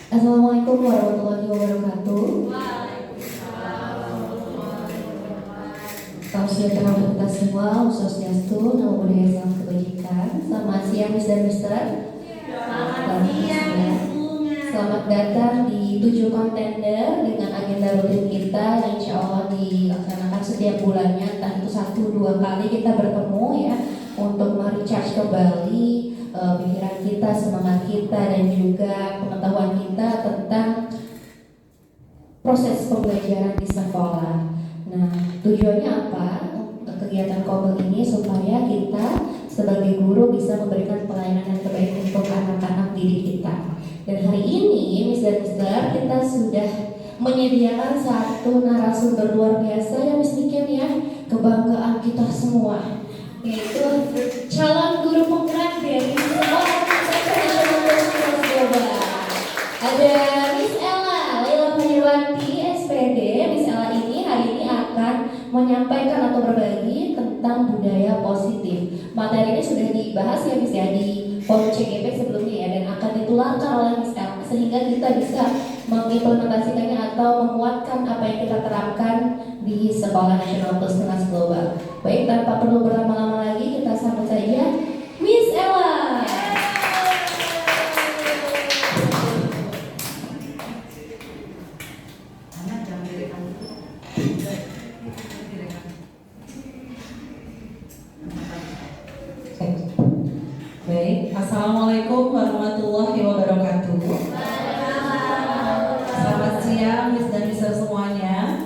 Assalamualaikum warahmatullahi wabarakatuh. Salam sejahtera untuk kita semua, Om Swastiastu, Namo Buddhaya, Salam Kebajikan. Selamat siang, Miss dan Mister. Selamat siang. Selamat datang di 7 kontender dengan agenda rutin kita yang insya Allah dilaksanakan setiap bulannya, entah itu 1-2 kali kita bertemu ya, untuk merecharge kembali pikiran kita, semangat kita, dan juga pengetahuan kita tentang proses pembelajaran di sekolah. Nah, tujuannya apa? Kegiatan Kobel ini supaya kita sebagai guru bisa memberikan pelayanan yang terbaik untuk anak-anak didik kita. Dan hari ini, Miss dan Mister, kita sudah menyediakan satu narasumber luar biasa ya Miss Niken ya, kebanggaan kita semua, yaitu calon guru penggerak dari Sekolah Internasional Plus Global. Ada Miss Ella Laila Paniwati SPD. Miss Ella ini hari ini akan menyampaikan atau berbagi tentang budaya positif. Materi ini sudah dibahas ya Miss ya di forum CGP sebelumnya ya, dan akan ditularkan oleh Miss Ella sehingga kita bisa mengimplementasikannya atau menguatkan apa yang kita terapkan di Sekolah Nasional Plus Global. Baik, tanpa perlu berlama-lama lagi, kita sambut saja Miss Ella. Baik, Assalamualaikum warahmatullahi wabarakatuh. Selamat siang, Miss dan Mister semuanya.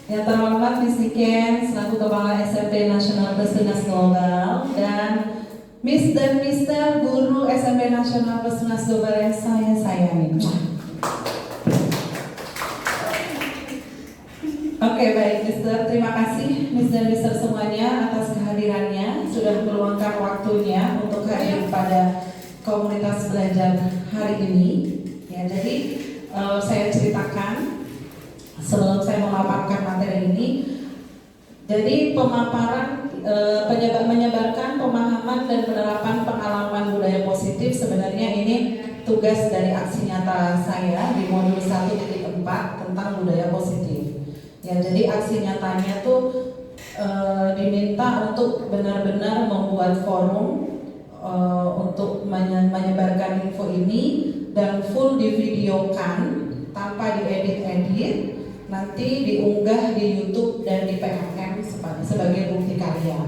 Yang terhormat Miss Niken selaku Kepala SMP Nasional Plus Global, dan Miss dan Mister Guru SMP Nasional Plus Global yang saya sayangi. Oke, baik Mister, terima kasih Miss dan Mister semuanya atas kehadirannya, sudah meluangkan waktunya untuk hadir pada komunitas belajar hari ini. Ya, jadi saya ceritakan sebelum saya memaparkan materi ini. Jadi pemaparan menyebarkan pemahaman dan penerapan pengalaman budaya positif sebenarnya ini tugas dari aksi nyata saya di modul 1.4 tentang budaya positif. Ya, jadi aksi nyatanya tuh diminta untuk benar-benar membuat forum untuk menyebarkan info ini dan full divideokan tanpa diedit-edit, nanti diunggah di YouTube dan di PMM sebagai bukti karya.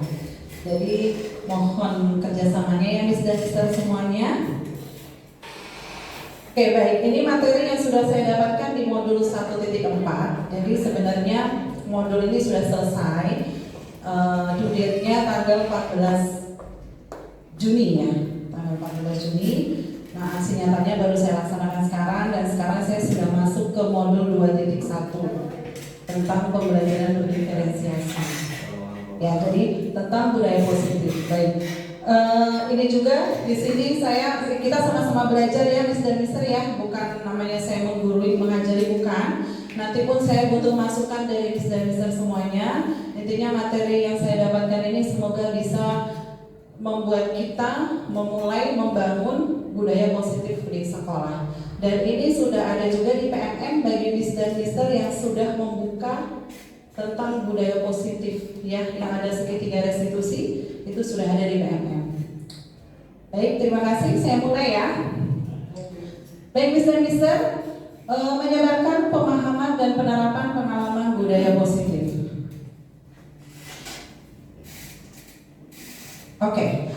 Jadi mohon kerjasamanya ya Miss dan Mister semuanya. Oke, baik, ini materi yang sudah saya dapatkan di modul 1.4. Jadi sebenarnya modul ini sudah selesai, due date-nya tanggal 14 Juni ya, tanggal 14 Juni. Nah, aksi nyatanya baru saya laksanakan sekarang, dan sekarang saya sudah masuk ke modul 2.1 tentang pembelajaran berdiferensiasi. Ya, jadi tentang budaya positif. Baik. Ini juga di sini kita sama-sama belajar ya Miss dan Mister ya, bukan namanya saya menggurui mengajari, bukan. Nanti pun saya butuh masukan dari Miss dan Mister semuanya. Intinya materi yang saya dapatkan ini semoga bisa membuat kita memulai membangun budaya positif di sekolah. Dan ini sudah ada juga di PMM bagi Miss dan Mister yang sudah membuka tentang budaya positif ya, yang ada segitiga restitusi, itu sudah ada di PMM. Baik, terima kasih, saya mulai ya. Baik Miss dan Mister, menyebarkan pemahaman dan penerapan pengalaman budaya positif. Oke,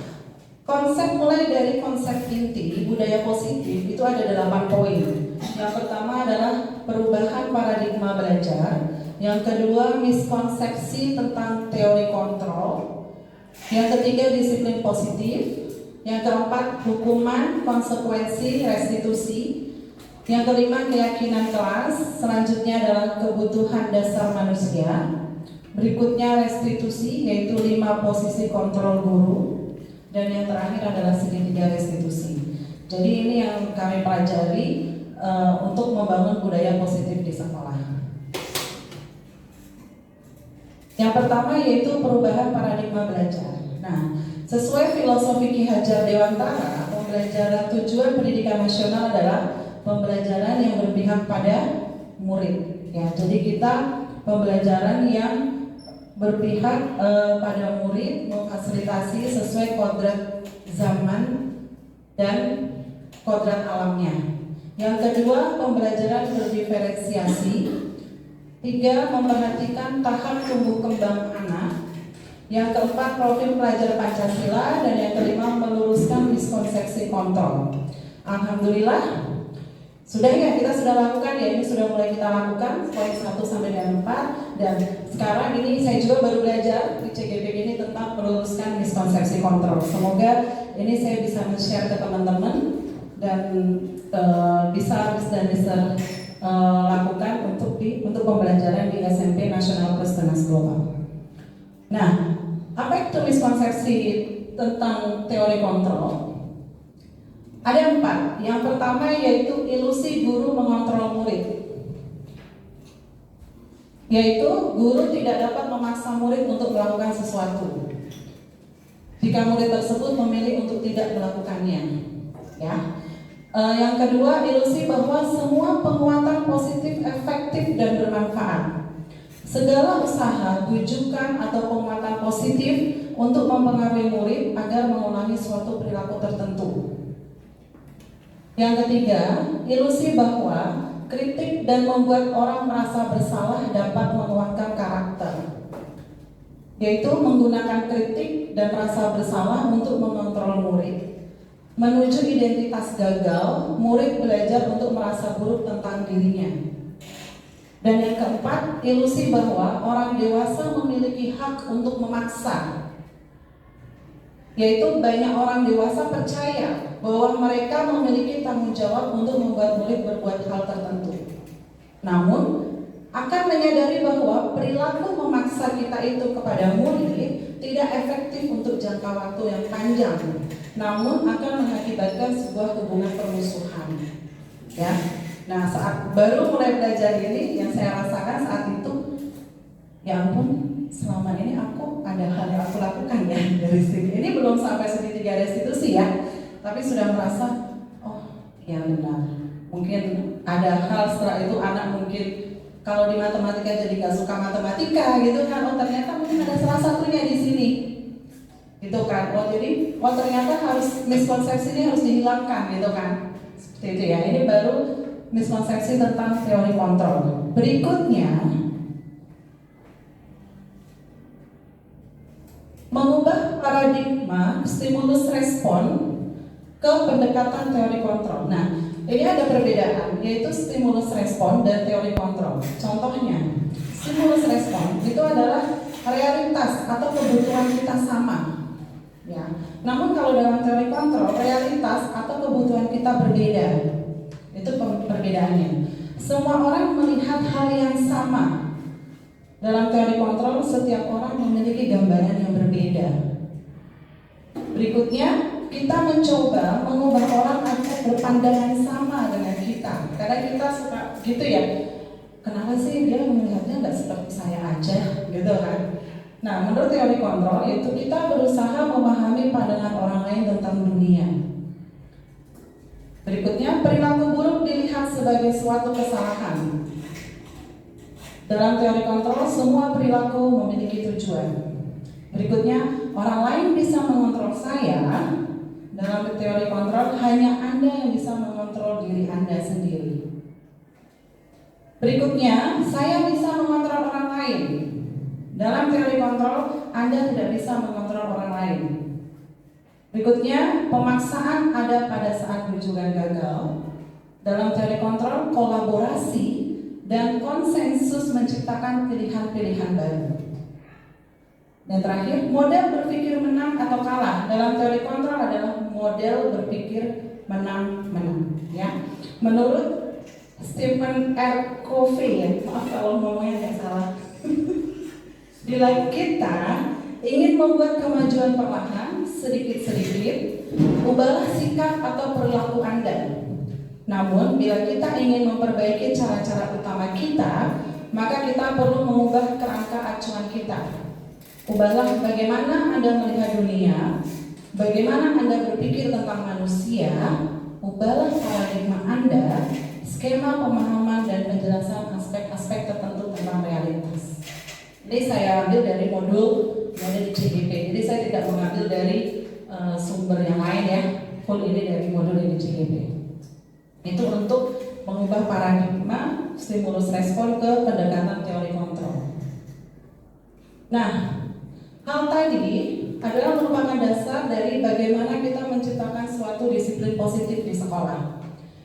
mulai dari konsep inti budaya positif itu ada 8 poin. Yang pertama adalah perubahan paradigma belajar. Yang kedua, miskonsepsi tentang teori kontrol. Yang ketiga, disiplin positif. Yang keempat, hukuman, konsekuensi, restitusi. Yang kelima, keyakinan kelas. Selanjutnya adalah kebutuhan dasar manusia. Berikutnya restitusi, yaitu 5 posisi kontrol guru. Dan yang terakhir adalah segitiga restitusi. Jadi ini yang kami pelajari untuk membangun budaya positif di sekolah. Yang pertama yaitu perubahan paradigma belajar. Nah, sesuai filosofi Ki Hajar Dewantara, pembelajaran tujuan pendidikan nasional adalah pembelajaran yang berpihak pada murid. Ya, jadi kita pembelajaran yang berpihak pada murid, memfasilitasi sesuai kodrat zaman dan kodrat alamnya. Yang kedua, pembelajaran berdiferensiasi. Tiga, memperhatikan tahap tumbuh kembang anak. Yang keempat, profil pelajar Pancasila. Dan yang kelima, meluruskan miskonsepsi kontrol. Alhamdulillah, sudah ya, kita sudah lakukan ya, ini sudah mulai kita lakukan poin 1 sampai dengan 4. Dan sekarang ini saya juga baru belajar di CGP ini tentang meluruskan miskonsepsi kontrol. Semoga ini saya bisa men-share ke teman-teman dan bisa lakukan untuk pembelajaran di SMP Nasional Plus Tenas Global. Nah, apa itu miskonsepsi tentang teori kontrol? Ada 4. Yang pertama yaitu ilusi guru mengontrol murid. Yaitu guru tidak dapat memaksa murid untuk melakukan sesuatu jika murid tersebut memilih untuk tidak melakukannya. Ya. Yang kedua, ilusi bahwa semua penguatan positif efektif dan bermanfaat. Segala usaha, bujukan atau penguatan positif untuk mempengaruhi murid agar mengulangi suatu perilaku tertentu. Yang ketiga, ilusi bahwa kritik dan membuat orang merasa bersalah dapat menguatkan karakter, yaitu menggunakan kritik dan rasa bersalah untuk mengontrol murid. Menuju identitas gagal, murid belajar untuk merasa buruk tentang dirinya. Dan yang keempat, ilusi bahwa orang dewasa memiliki hak untuk memaksa, yaitu banyak orang dewasa percaya bahwa mereka memiliki tanggung jawab untuk membuat murid berbuat hal tertentu. Namun, akan menyadari bahwa perilaku memaksa kita itu kepada murid tidak efektif untuk jangka waktu yang panjang, namun akan mengakibatkan sebuah hubungan permusuhan. Ya, nah saat baru mulai belajar ini, yang saya rasakan saat itu, ya ampun, selama ini aku ada hal yang aku lakukan ya dari sini. Ini belum sampai segitiga restitusi ya, tapi sudah merasa, oh ya benar. Mungkin ada hal setelah itu anak mungkin kalau di matematika jadi gak suka matematika gitu kan, oh ternyata mungkin ada salah satunya di sini. Gitu kan, jadi ternyata harus miskonsepsi ini harus dihilangkan gitu kan. Seperti itu ya, ini baru miskonsepsi tentang teori kontrol. Berikutnya, mengubah paradigma stimulus respon ke pendekatan teori kontrol. Nah, ini ada perbedaan, yaitu stimulus respon dan teori kontrol. Contohnya, stimulus respon itu adalah realitas atau kebutuhan kita sama. Ya. Namun kalau dalam teori kontrol, realitas atau kebutuhan kita berbeda. Itu perbedaannya. Semua orang melihat hal yang sama. Dalam teori kontrol, setiap orang memiliki gambaran yang berbeda. Berikutnya, kita mencoba mengubah orang agar berpandangan sama dengan kita. Karena kita suka gitu ya. Kenapa sih dia melihatnya nggak seperti saya aja, gitu kan? Nah, menurut teori kontrol itu kita berusaha memahami pandangan orang lain tentang dunia. Berikutnya, perilaku buruk dilihat sebagai suatu kesalahan. Dalam teori kontrol, semua perilaku memiliki tujuan. Berikutnya, orang lain bisa mengontrol saya. Dalam teori kontrol, hanya Anda yang bisa mengontrol diri Anda sendiri. Berikutnya, saya bisa mengontrol orang lain. Dalam teori kontrol, Anda tidak bisa mengontrol orang lain. Berikutnya, pemaksaan ada pada saat bujukan gagal. Dalam teori kontrol, kolaborasi dan konsensus menciptakan pilihan-pilihan baru. Dan terakhir, model berpikir menang atau kalah. Dalam teori kontrol adalah model berpikir menang-menang. Ya, menurut Stephen R. Covey, ya, maaf kalau ngomongnya nggak salah. Bila kita ingin membuat kemajuan perlahan, sedikit-sedikit, ubahlah sikap atau perilaku Anda. Namun, bila kita ingin memperbaiki cara-cara utama kita, maka kita perlu mengubah kerangka acuan kita. Ubahlah bagaimana Anda melihat dunia, Bagaimana Anda berpikir tentang manusia, ubahlah paradigma Anda, skema pemahaman dan penjelasan aspek-aspek tertentu tentang realitas. Ini saya ambil dari modul di CGP. Jadi saya tidak mengambil dari sumber yang lain ya. Full ini dari modul di CGP. Itu untuk mengubah paradigma stimulus respon ke pendekatan teori kontrol. Nah, hal tadi adalah merupakan dasar dari bagaimana kita menciptakan suatu disiplin positif di sekolah.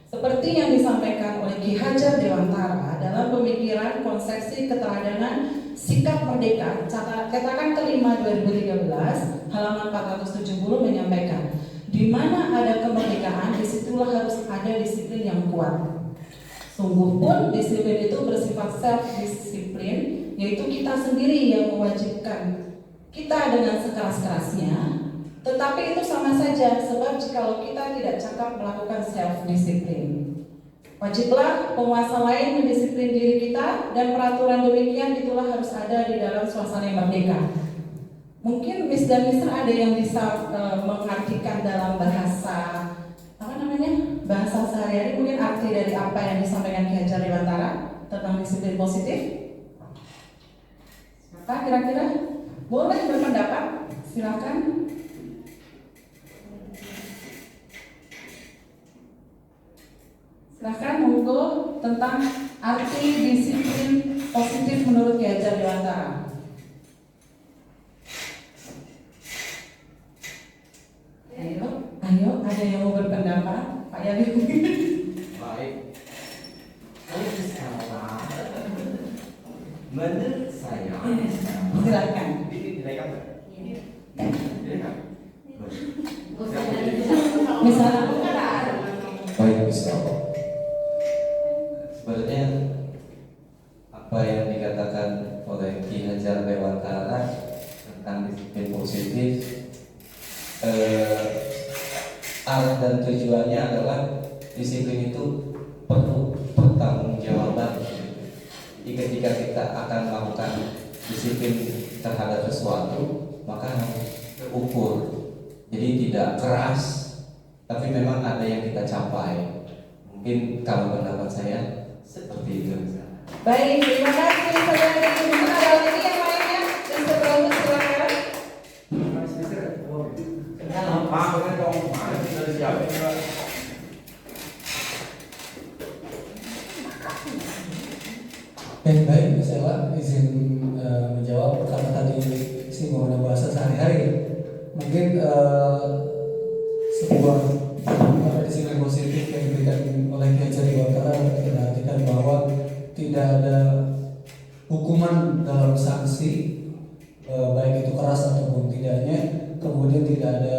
Seperti yang disampaikan oleh Ki Hajar Dewantara dalam pemikiran konsepsi keteladanan sikap merdeka, cetakan kelima 2013, halaman 470 menyampaikan, di mana ada kemerdekaan, disitulah harus ada disiplin yang kuat. Sungguh pun disiplin itu bersifat self-disiplin, yaitu kita sendiri yang mewajibkan kita dengan sekeras-kerasnya, tetapi itu sama saja sebab jikalau kita tidak cakap melakukan self-disiplin. Wajiblah penguasa lain mendisiplin diri kita dan peraturan demikian itulah harus ada di dalam suasana yang merdeka. Mungkin Miss dan Mister ada yang bisa mengartikan dalam bahasa bahasa sehari-hari, mungkin arti dari apa yang disampaikan Ki Hajar Dewantara tentang disiplin positif? Apa kira-kira? Boleh berpendapat? Silakan. Silakan monggo tentang arti disiplin positif menurut Ki Hajar Dewantara. Ayo, ada yang mau berpendapat? Pak Yani. Baik. Menurut saya, Silakan. Misalnya, baik bisa. Sebenarnya apa yang dikatakan oleh Ki Hajar Dewantara tentang disiplin positif, arah dan tujuannya adalah disiplin itu perlu pertanggungjawaban. Jadi ketika kita akan melakukan disiplin terhadap sesuatu, maka harus terukur. Jadi tidak keras, tapi memang ada yang kita capai. Mungkin kalau pendapat saya seperti itu. baik, terima kasih saudara. Mungkin ada lagi yang lainnya? Dan sebelumnya silakan. Baik, misalnya izin menjawab karena tadi sih mengenai bahasa sehari-hari. Mungkin sebuah disiplin positif yang diberikan oleh Ki Hajar Dewantara kita artikan bahwa tidak ada hukuman dalam sanksi, baik itu keras ataupun tidaknya. Kemudian tidak ada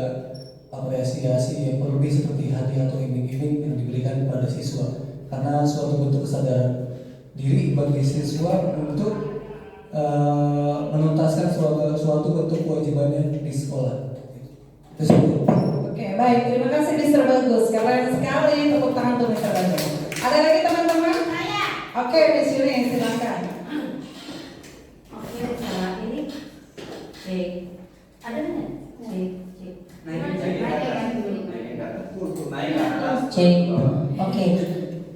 apresiasi yang berlebih seperti hadiah atau iming-iming yang diberikan kepada siswa, karena suatu bentuk kesadaran diri bagi siswa untuk menuntaskan suatu bentuk kewajibannya di sekolah. Oke, baik, terima kasih Mr. Bagus. Keren sekali, tepuk tangan untuk Mr. Bagus. Ada lagi teman-teman? Saya. Oke, Miss Yuni, silakan. Oke, ini cek. Ada nggak? Cek. Cek. Oke.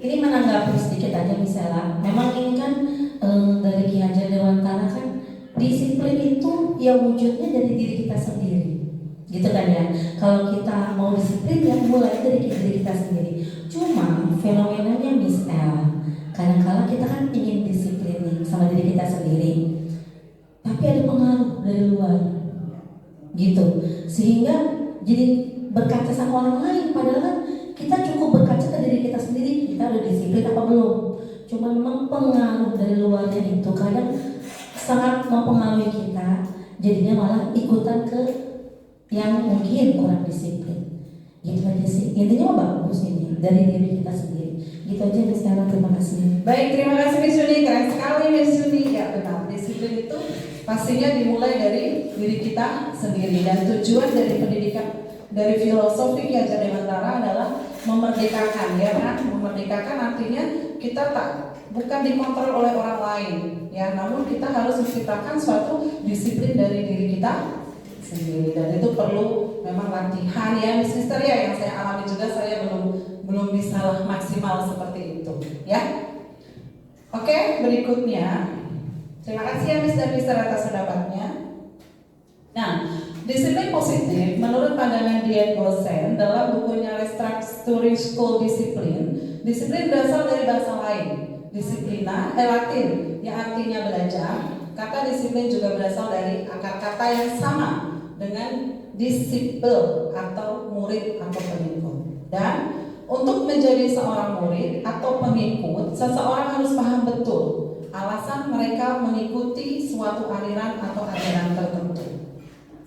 Ini menanggapi sedikit aja misalnya. Memang ini kan dari Ki Hajar Dewantara kan disiplin itu ya wujudnya dari diri kita sendiri, gitu kan ya. Kalau kita mau disiplin ya mulai dari diri kita sendiri. Cuma fenomenanya Miss El, kadang-kala kita kan ingin disiplin nih sama diri kita sendiri, tapi ada pengaruh dari luar, gitu. Sehingga jadi berkaca sama orang lain, padahal kan kita cukup berkaca ke diri kita sendiri, kita udah disiplin apa belum. Cuma memang pengaruh dari luarnya itu kadang sangat mempengaruhi kita, jadinya malah ikutan ke yang mungkin kurang disiplin. Gitu aja sih, intinya mah bagus ini dari diri kita sendiri. Gitu aja sekarang, terima kasih. Baik, terima kasih Miss Yuni, keren sekali Miss Yuni. Ya benar, disiplin itu pastinya dimulai dari diri kita sendiri, dan tujuan dari pendidikan dari filosofi Ki Hajar Dewantara adalah memerdekakan, ya kan? Memerdekakan artinya kita bukan dikontrol oleh orang lain, ya, namun kita harus menciptakan suatu disiplin dari diri kita sendiri, dan itu perlu memang latihan ya, Mister ya, yang saya alami juga, saya belum bisa maksimal seperti itu ya. Oke, berikutnya. Terima kasih ya Miss dan Mister atas pendapatnya. Nah, disiplin positif menurut pandangan Dian Gosen dalam bukunya Restructuring School Discipline, disiplin berasal dari bahasa lain, disiplina, Latin, yang artinya belajar. Kata disiplin juga berasal dari akar kata yang sama dengan disciple atau murid atau pengikut. Dan untuk menjadi seorang murid atau pengikut, seseorang harus paham betul alasan mereka mengikuti suatu aliran atau ajaran tertentu.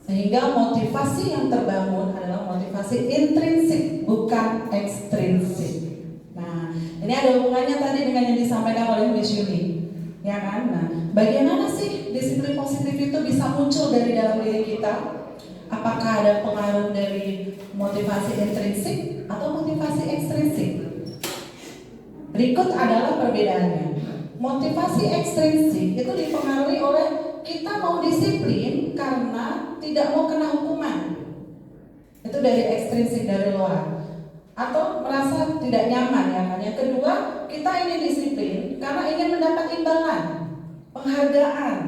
Sehingga motivasi yang terbangun adalah motivasi intrinsik, bukan ekstrinsik. Nah, ini ada hubungannya tadi dengan yang disampaikan oleh Miss Yuni, ya kan? Nah, bagaimana sih disiplin positif itu bisa muncul dari dalam diri kita? Apakah ada pengaruh dari motivasi intrinsik atau motivasi ekstrinsik? Berikut adalah perbedaannya. Motivasi ekstrinsik itu dipengaruhi oleh kita mau disiplin karena tidak mau kena hukuman. Itu dari ekstrinsik, dari luar. Atau merasa tidak nyaman ya kan. Yang kedua, kita ingin disiplin karena ingin mendapat imbalan, penghargaan.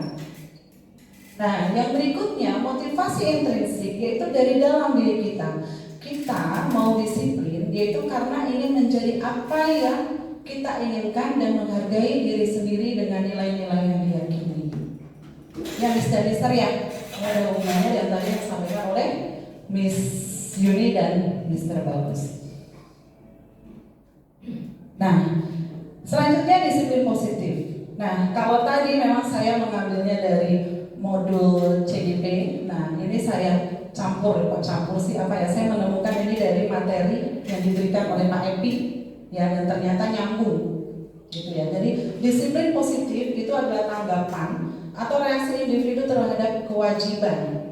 Nah, yang berikutnya motivasi intrinsik, yaitu dari dalam diri kita. Kita mau disiplin yaitu karena ingin menjadi apa yang kita inginkan dan menghargai diri sendiri dengan nilai-nilai yang diyakini. Ya, Mister ya, ada hubungannya yang tadi yang disampaikan oleh Miss Yuni dan Mister Bagus. Nah, selanjutnya disiplin positif. Nah, kalau tadi memang saya mengambilnya dari modul CGP. Nah, ini saya campur sih apa ya? Saya menemukan ini dari materi yang diberikan oleh Pak Epi, ya, dan ternyata nyambung, gitu ya. Jadi disiplin positif itu adalah tanggapan atau reaksi individu terhadap kewajiban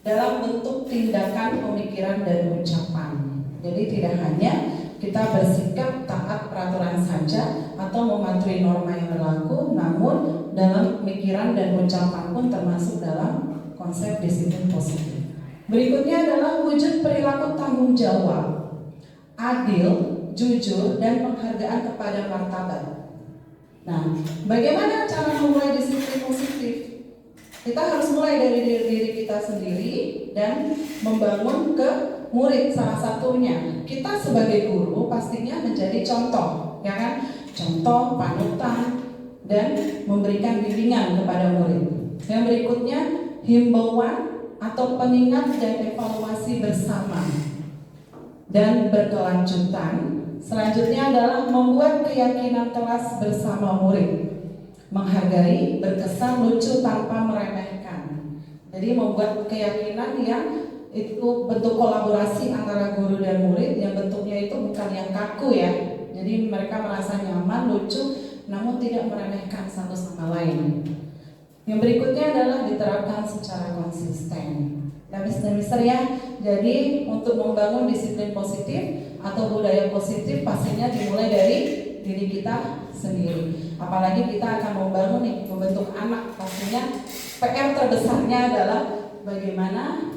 dalam bentuk tindakan, pemikiran, dan ucapan. Jadi tidak hanya kita bersikap taat peraturan saja atau mematuhi norma yang berlaku, namun dalam pemikiran dan ucapan pun termasuk dalam konsep disiplin positif. Berikutnya adalah wujud perilaku tanggung jawab, adil, jujur, dan penghargaan kepada martabat. Nah, bagaimana cara memulai disiplin positif? Kita harus mulai dari diri kita sendiri dan membangun ke murid. Salah satunya, kita sebagai guru pastinya menjadi contoh, ya kan? Contoh, panutan, dan memberikan bimbingan kepada murid. Yang berikutnya, himbauan atau pengingat dan evaluasi bersama dan berkelanjutan. Selanjutnya adalah membuat keyakinan kelas bersama murid, menghargai, berkesan lucu tanpa meremehkan. Jadi membuat keyakinan yang itu bentuk kolaborasi antara guru dan murid, yang bentuknya itu bukan yang kaku ya. Jadi mereka merasa nyaman, lucu, namun tidak meremehkan satu sama lain. Yang berikutnya adalah diterapkan secara konsisten. Nah, Mister ya, jadi untuk membangun disiplin positif atau budaya positif pastinya dimulai dari diri kita sendiri. Apalagi kita akan membangun nih, membentuk anak, pastinya PR terbesarnya adalah bagaimana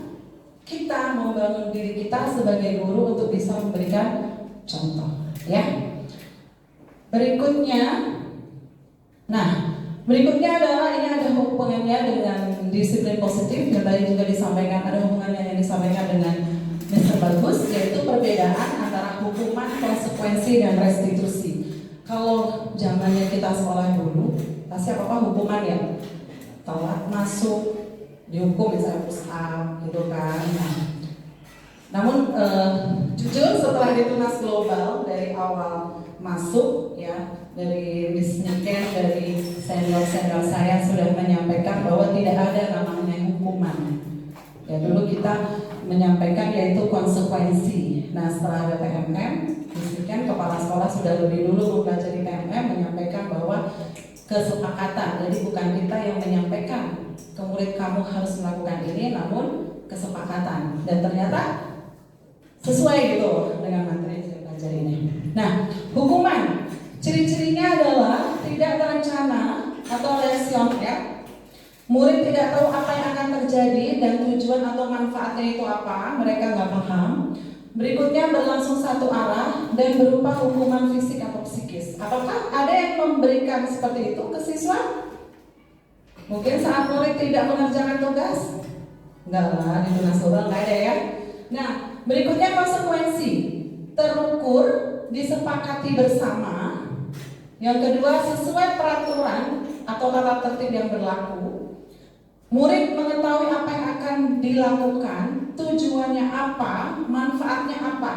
kita membangun diri kita sebagai guru untuk bisa memberikan contoh, ya. Berikutnya adalah ini ada hubungannya dengan disiplin positif yang tadi juga disampaikan, ada hubungannya yang disampaikan dengan Mr. Bagus, yaitu perbedaan antara hukuman, konsekuensi, dan restitusi. Kalau zamannya kita sekolah dulu, pasti apa hukuman ya, telat masuk, dihukum misalnya push up, gitu kan. Namun jujur setelah ditunas global dari awal masuk ya, dari Miss Niken, dari senior-senior saya sudah menyampaikan bahwa tidak ada namanya hukuman. Ya, dulu kita menyampaikan yaitu konsekuensi. Nah, setelah ada PMM, Miss Niken kepala sekolah sudah lebih dulu mempelajari PMM, menyampaikan bahwa kesepakatan. Jadi bukan kita yang menyampaikan ke murid kamu harus melakukan ini, namun kesepakatan. Dan ternyata sesuai gitu dengan materi yang saya pelajari ini. Nah, hukuman ciri-cirinya adalah tidak terencana atau lesionner. Murid tidak tahu apa yang akan terjadi terjadi dan tujuan atau manfaatnya itu apa, mereka nggak paham. Berikutnya berlangsung satu arah dan berupa hukuman fisik atau psikis. Apakah ada yang memberikan seperti itu ke siswa? Mungkin saat murid tidak mengerjakan tugas? Enggak lah, di tugas oral nggak ada ya. Nah, berikutnya konsekuensi. Terukur, disepakati bersama. Yang kedua, sesuai peraturan atau tata tertib yang berlaku. Murid mengetahui apa yang akan dilakukan, tujuannya apa, manfaatnya apa.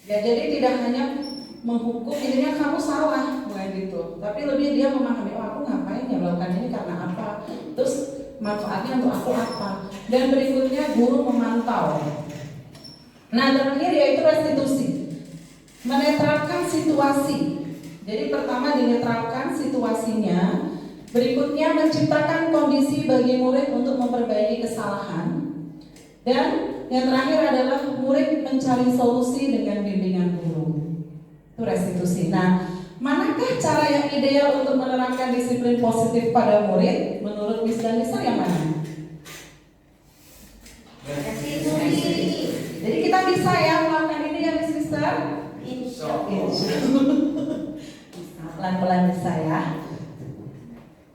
Ya, jadi tidak hanya menghukum, intinya kamu salah, bukan gitu. Tapi lebih dia memahami, oh aku ngapain ya melakukan ini karena apa. Terus manfaatnya untuk aku apa. Dan berikutnya guru memantau. Nah, terakhir yaitu restitusi. Menetralkan situasi. Jadi pertama dinetralkan situasinya. Berikutnya menciptakan kondisi bagi murid untuk memperbaiki kesalahan. Dan yang terakhir adalah murid mencari solusi dengan bimbingan guru. Itu restitusi. Nah, manakah cara yang ideal untuk menerapkan disiplin positif pada murid? Menurut Miss dan Mister yang mana? Jadi kita bisa ya melakukan ini ya Miss Mister? Insya pelan-pelan bisa ya.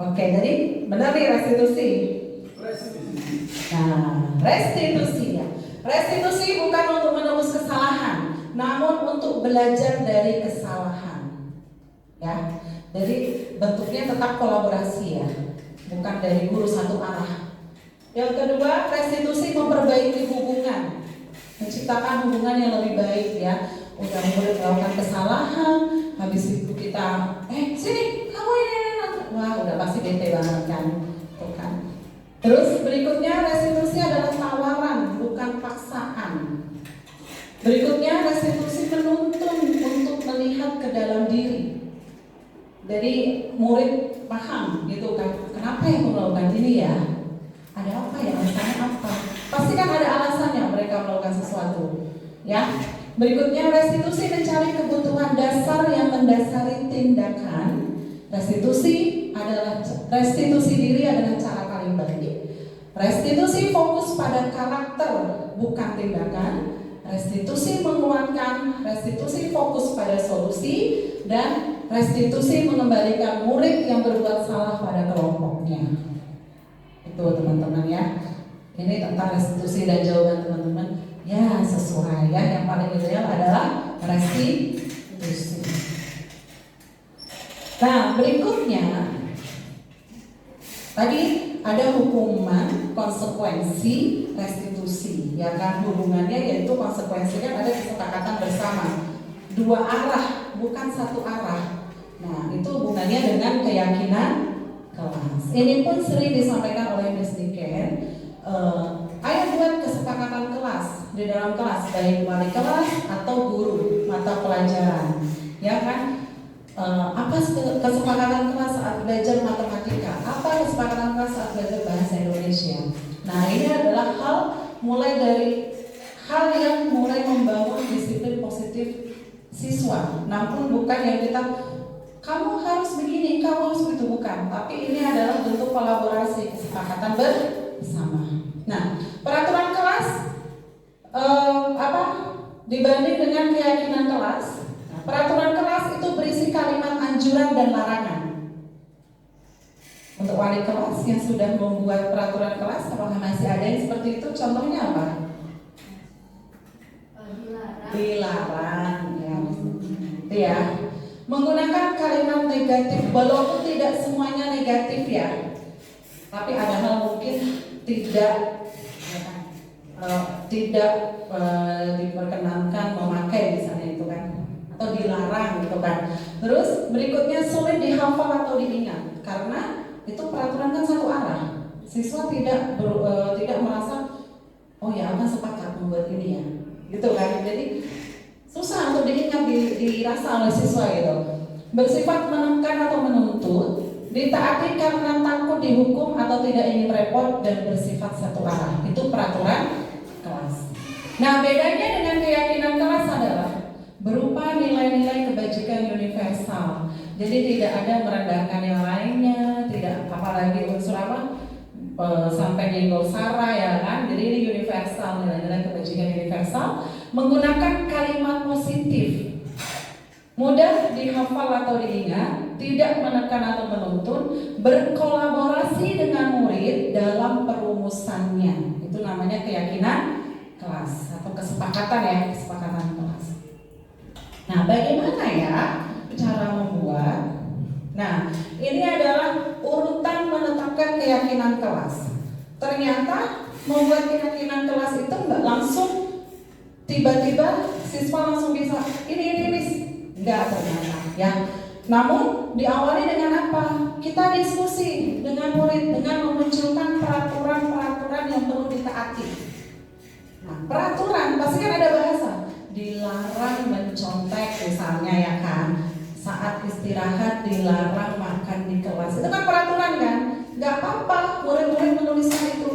Oke, jadi benar nih restitusi. Nah, restitusi ya. Restitusi bukan untuk menebus kesalahan, namun untuk belajar dari kesalahan. Ya. Jadi bentuknya tetap kolaborasi ya, bukan dari guru satu arah. Yang kedua, restitusi memperbaiki hubungan, menciptakan hubungan yang lebih baik ya. Udah mulai melakukan kesalahan, habis itu kita, sini kamu ini, wah udah pasti bete banget kan, tuh kan. Terus berikutnya restitusi adalah tawaran, bukan paksaan. Berikutnya restitusi menuntun untuk melihat ke dalam diri. Jadi murid paham gitu kan, kenapa yang melakukan ini ya? Ada apa ya? Alasannya apa? Pasti kan ada alasannya mereka melakukan sesuatu. Ya. Berikutnya restitusi mencari kebutuhan dasar yang mendasari tindakan. Restitusi diri adalah cara paling baik. Restitusi fokus pada karakter bukan tindakan. Restitusi menguatkan, restitusi fokus pada solusi, dan restitusi mengembalikan murid yang berbuat salah pada kelompoknya. Itu teman-teman ya. Ini tentang restitusi dan jawaban teman-teman ya sesuai ya. Yang paling ideal adalah restitusi. Nah, berikutnya tadi ada hukuman, konsekuensi, restitusi. Ya kan, hubungannya yaitu konsekuensinya ada kesepakatan bersama. Dua arah, bukan satu arah. Nah, itu hubungannya dengan keyakinan kelas. Ini pun sering disampaikan oleh Miss Niken. Ayo buat kesepakatan kelas di dalam kelas, baik wali kelas atau guru mata pelajaran. Ya kan? Apa kesepakatan kelas saat belajar matematika? Apa kesepakatan kelas saat belajar bahasa Indonesia? Nah, ini adalah hal mulai dari hal yang mulai membangun disiplin positif siswa. Namun bukan yang kita kamu harus begini, kamu harus begitu, bukan. Tapi ini adalah bentuk kolaborasi, kesepakatan bersama. Nah, peraturan kelas dibanding dengan keyakinan kelas. Nah, peraturan kelas itu berisi kalimat anjuran dan larangan. Untuk wali kelas yang sudah membuat peraturan kelas, apakah masih ada yang seperti itu? Contohnya apa? Dilarang ya. Itu ya. Menggunakan kalimat negatif, walaupun tidak semuanya negatif ya. Tapi ada hal mungkin tidak diperkenankan memakai misalnya itu kan, atau dilarang gitu kan. Terus berikutnya sulit dihafal atau diingat karena itu peraturan kan satu arah. Siswa tidak merasa oh ya akan sepakat membuat ini ya, gitu kan. Jadi susah untuk diingat, dirasa oleh siswa gitu. Bersifat menekan atau menuntut, ditaati karena takut dihukum atau tidak ingin repot, dan bersifat satu arah. Itu peraturan kelas. Nah, bedanya dengan keyakinan kelas adalah berupa nilai-nilai kebajikan universal. Jadi tidak ada merendahkan yang lainnya, tidak apalagi unsur sampai di Golsara ya kan. Jadi ini universal, nilai-nilai kebajikan universal menggunakan kalimat positif, mudah dihafal atau diingat, tidak menekan atau menuntun, berkolaborasi dengan murid dalam perumusannya. Itu namanya keyakinan kelas atau kesepakatan ya, kesepakatan kelas. Nah, bagaimana ya cara membuat? Nah, ini adalah urutan menetapkan keyakinan kelas. Ternyata membuat keyakinan kelas itu nggak langsung tiba-tiba siswa langsung bisa ini nggak ternyata ya. Namun diawali dengan apa? Kita diskusi dengan murid dengan memunculkan peraturan-peraturan yang perlu ditaati. Nah, peraturan pasti kan ada bahasa. Dilarang mencontek misalnya ya kan. Saat istirahat dilarang makan di kelas. Itu kan peraturan kan? Gak apa-apa murid-murid menuliskan itu.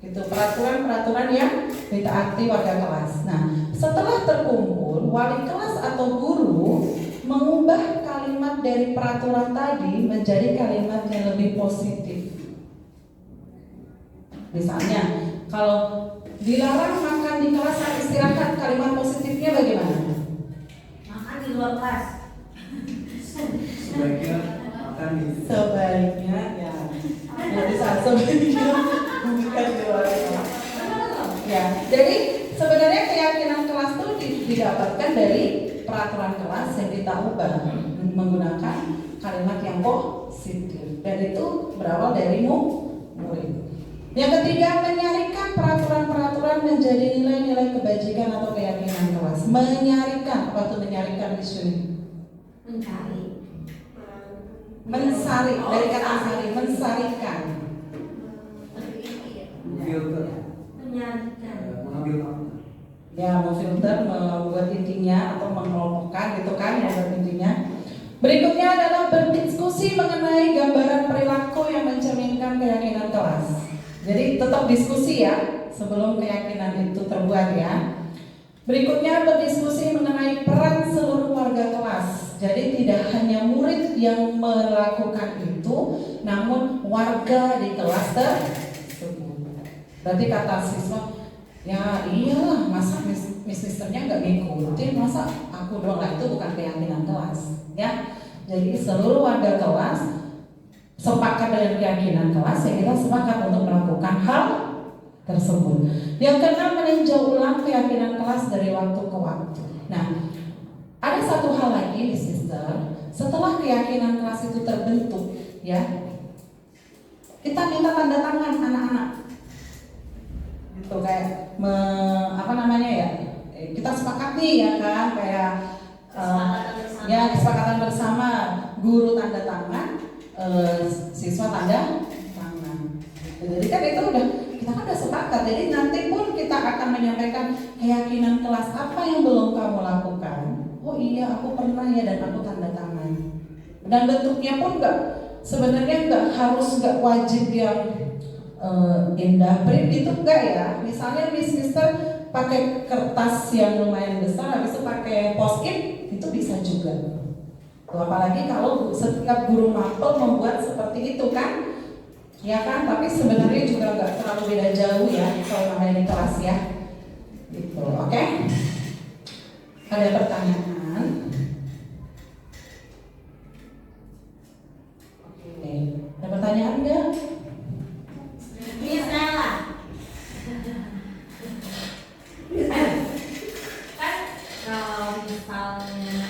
Itu peraturan-peraturan yang ditaati warga kelas. Nah, setelah terkumpul, wali kelas atau guru mengubah kalimat dari peraturan tadi menjadi kalimat yang lebih positif. Misalnya, kalau dilarang makan di kelas saat istirahat, kalimat positifnya bagaimana? Makan di luar kelas. Sebaiknya makan di Sebaiknya ya. Jadi saat sebaiknya bukan di luar kelas. Ya, jadi sebenarnya keyakinan kelas itu didapatkan dari peraturan kelas yang kita ubah menggunakan kalimat yang positif, dan itu berawal dari murid. Yang ketiga, menyarikan peraturan-peraturan menjadi nilai-nilai kebajikan atau keyakinan kelas. Menyarikan, apa itu menyarikan di sini? Mencari. Mensari, dari kata sari, mensarikan. filter, Menyarikan. mengambil makna. Ya, memfilter, membuat intinya atau mengelompokkan gitu kan, membuat intinya. Berikutnya adalah berdiskusi mengenai gambaran perilaku yang mencerminkan keyakinan kelas. Jadi tetap diskusi ya sebelum keyakinan itu terbuat ya. Berikutnya berdiskusi mengenai peran seluruh warga kelas. Jadi tidak hanya murid yang melakukan itu, namun warga di kelas tersebut. Berarti kata siswa, ya iyalah masa misternya nggak ngikutin, masa aku doang lah, itu bukan keyakinan kelas ya. Jadi seluruh warga kelas sepakat dengan keyakinan kelas, ya kita sepakat untuk melakukan hal tersebut. Yang keenam, meninjau ulang keyakinan kelas dari waktu ke waktu. Nah, ada satu hal lagi nih sister, setelah keyakinan kelas itu terbentuk ya, kita minta tanda tangan anak-anak gitu, kayak apa namanya ya, kita sepakati ya kan, kayak ya kesepakatan bersama, guru tanda tangan, siswa tanda tangan. Jadi kan itu kita kan udah sepakat. Jadi nanti pun kita akan menyampaikan keyakinan kelas apa yang belum kamu lakukan. Oh iya, aku pernah ya, dan aku tanda tangan. Dan bentuknya pun sebenarnya nggak wajib yang indah print itu enggak ya. Misalnya Mister pakai kertas yang lumayan besar, habis itu pakai post-it, itu bisa juga. Apalagi kalau setiap guru mapel membuat seperti itu kan, ya kan. Tapi sebenarnya juga nggak terlalu beda jauh ya kalau namanya di kelas ya. Gitu, oke? Ada pertanyaan? Oke, ada pertanyaan nggak? Misalnya, kan kalau misalnya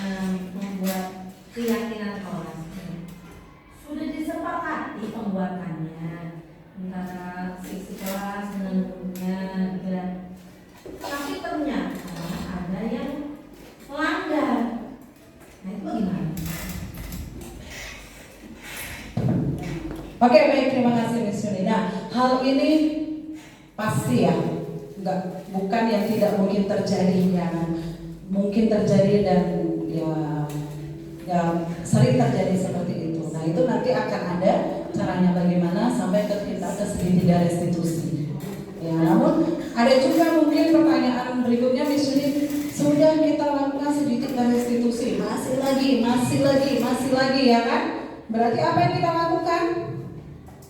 membuat keyakinan kelas sudah disepakati pembuatannya antara sisi kelas dengan gurunya, gitu. Tapi ternyata ada yang melanggar. Nah itu bagaimana? Oke, baik, terima kasih Miss Yuni. Nah, hal ini pasti ya, bukan yang tidak mungkin terjadi, ya, mungkin terjadi dan ya sering terjadi seperti itu. Nah, itu nanti akan ada caranya bagaimana sampai kita ke segitiga restitusi. Ya, namun ada juga mungkin pertanyaan berikutnya, Miss Yuni, sudah kita lakukan segitiga restitusi, masih lagi ya kan? Berarti apa yang kita lakukan?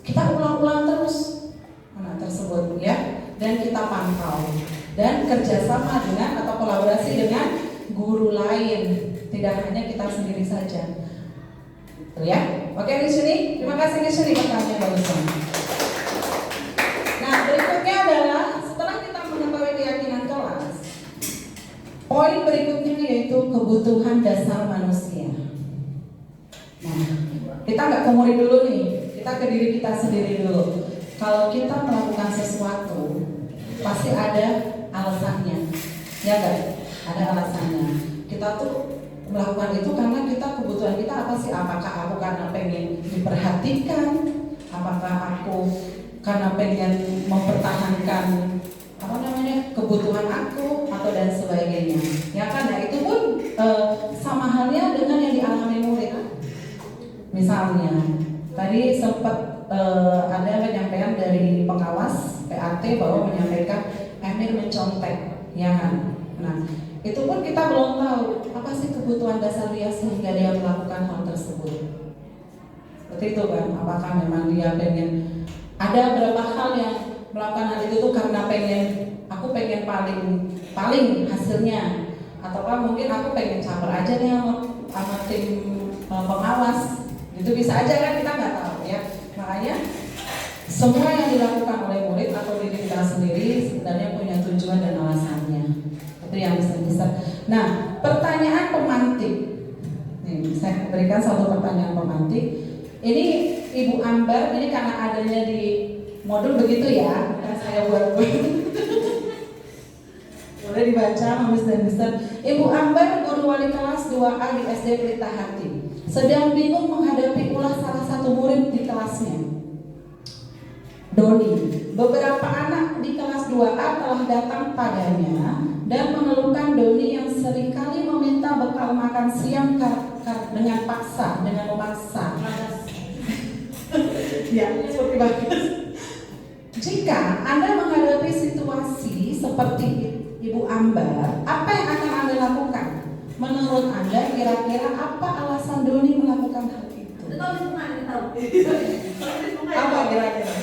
Kita ulang-ulang terus. dan kita pantau dan kerjasama dengan atau kolaborasi dengan guru lain, tidak hanya kita sendiri saja. Tuh ya, oke di sini. Terima kasih di sini pertanyaan barusan. Nah berikutnya adalah setelah kita mengetahui keyakinan kelas, poin berikutnya yaitu kebutuhan dasar manusia. Nah kita nggak ke murid dulu nih, kita ke diri kita sendiri dulu. Kalau kita melakukan sesuatu, pasti ada alasannya, ya kan? Ada alasannya. Kita tuh melakukan itu karena kita kebutuhan kita apa sih? Apakah aku karena pengen diperhatikan? Apakah aku karena pengen mempertahankan kebutuhan aku atau dan sebagainya? Ya kan? Nah itu pun sama halnya dengan yang dialami murid. Misalnya tadi sempat ada penyampaian dari pengawas PAT bahwa menyampaikan Emir mencontek, ya kan? Nah, itu pun kita belum tahu apa sih kebutuhan dasar dia sehingga dia melakukan hal tersebut. Seperti itu kan? Apakah memang dia pengen? Ada beberapa hal yang melakukan hal itu tuh karena aku pengen paling hasilnya, ataukah mungkin aku pengen caper aja nih sama tim pengawas. Itu bisa aja kan, kita nggak tahu ya. Makanya semua yang dilakukan oleh murid atau diri kita sendiri sebenarnya punya tujuan dan alasannya. Itu yang bisa. Nah, pertanyaan pemantik. Nih, saya berikan satu pertanyaan pemantik. Ini Ibu Ambar, ini karena adanya di modul begitu ya, kan saya buat. Boleh dibaca, Mas dan Mister. Ibu Ambar, guru wali kelas 2A di SD Pelita Hati, sedang bingung menghadapi ulah salah satu murid di kelasnya, Doni. Beberapa anak di kelas 2A telah datang padanya dan mengeluhkan Doni yang seringkali meminta bekal makan siang dengan memaksa. Ya, seperti bagus. Jika Anda menghadapi situasi seperti Ibu Ambar, apa yang akan Anda lakukan? Menurut Anda, kira-kira apa alasan Doni melakukan hal itu? Apa kira-kira?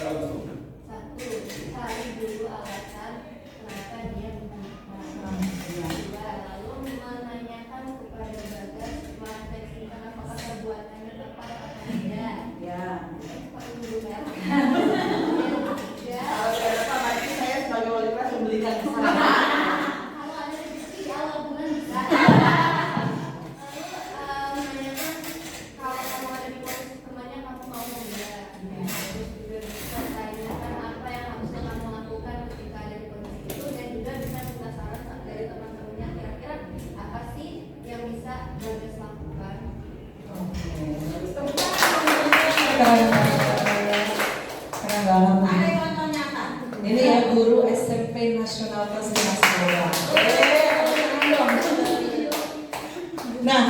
Satu, cari dulu alasan kenapa dia melakukan. Dua, lalu menanyakan kepada Bagas merefleksikan apakah perbuatannya tepat atau tidak. Ya. Paling dulu ya. Kalau tidak dapat, nanti saya sebagai wali kelas memberikan kesalahan. Kalau ada rezeki awal bulan bisa. Lalu menanyakan kalau kamu ada di posisi temannya kamu mau enggak. Terus juga bisa tanyakan apa yang harusnya kamu lakukan ketika ada di posisi itu, dan juga bisa minta saran dari teman-temannya kira-kira apa sih yang bisa Bagas lakukan. Keren banget. Ini ya guru SMP Nasional kelas 5 sekolah. Nah,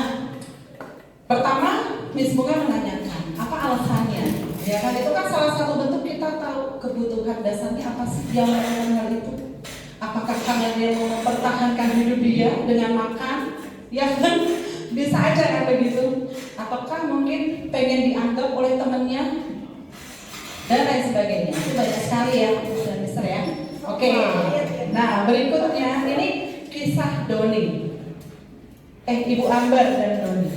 pertama Miss Bunga menanyakan apa alasannya. Ya kan, itu kan salah satu bentuk kita tahu kebutuhan dasarnya apa sih dia melakukan hal itu. Apakah karena dia mau mempertahankan hidup dia dengan makan? Ya kan, bisa aja kan begitu. Ataukah mungkin pengen dianggap oleh temennya dan lain sebagainya. Itu banyak sekali ya, Mister ya. Oke. Nah, berikutnya ini kisah Doni. Ibu Ambar dan Doni.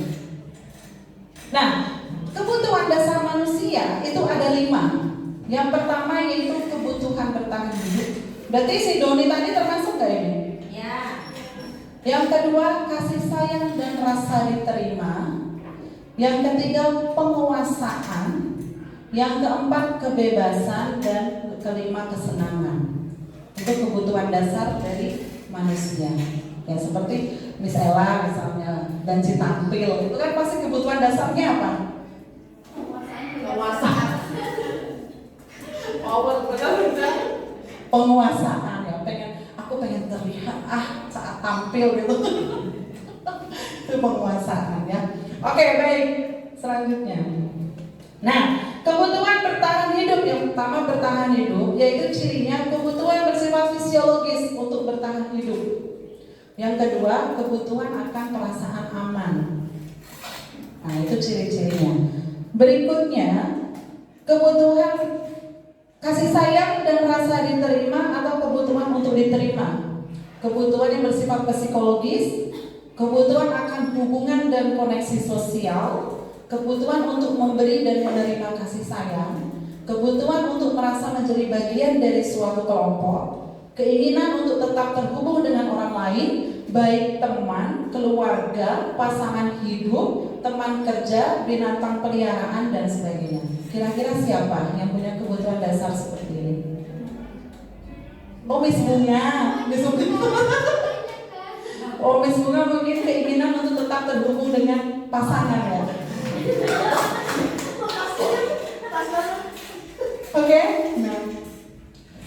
Nah, kebutuhan dasar manusia itu ada 5. Yang pertama yaitu kebutuhan bertahan hidup. Berarti si Doni tadi termasuk gak ini? Ya. Yang kedua, kasih sayang dan rasa diterima. Yang ketiga, penguasaan. Yang keempat, kebebasan. Dan kelima, kesenangan. Itu kebutuhan dasar dari manusia. Ya seperti Miss Ella misalnya, dan si tampil, itu kan pasti kebutuhan dasarnya apa? Penguasaan. Power, betul-betul. Penguasaan ya, aku pengen terlihat saat tampil gitu. Itu penguasaan ya. Oke, baik. Selanjutnya. Nah, kebutuhan bertahan hidup, yang pertama bertahan hidup, yaitu cirinya kebutuhan bersifat fisiologis untuk bertahan hidup. Yang kedua, kebutuhan akan perasaan aman. Nah, itu ciri-cirinya. Berikutnya, kebutuhan Kasih sayang dan rasa diterima atau kebutuhan untuk diterima. Kebutuhan yang bersifat psikologis, kebutuhan akan hubungan dan koneksi sosial, kebutuhan untuk memberi dan menerima kasih sayang, kebutuhan untuk merasa menjadi bagian dari suatu kelompok, keinginan untuk tetap terhubung dengan orang lain, baik teman, keluarga, pasangan hidup, teman kerja, binatang peliharaan, dan sebagainya. Kira-kira siapa yang punya kebutuhan dasar seperti ini? Oh, Miss Bunga. Oh, Miss Bunga mungkin keinginan untuk tetap terhubung dengan pasangan ya. Oke. Nah.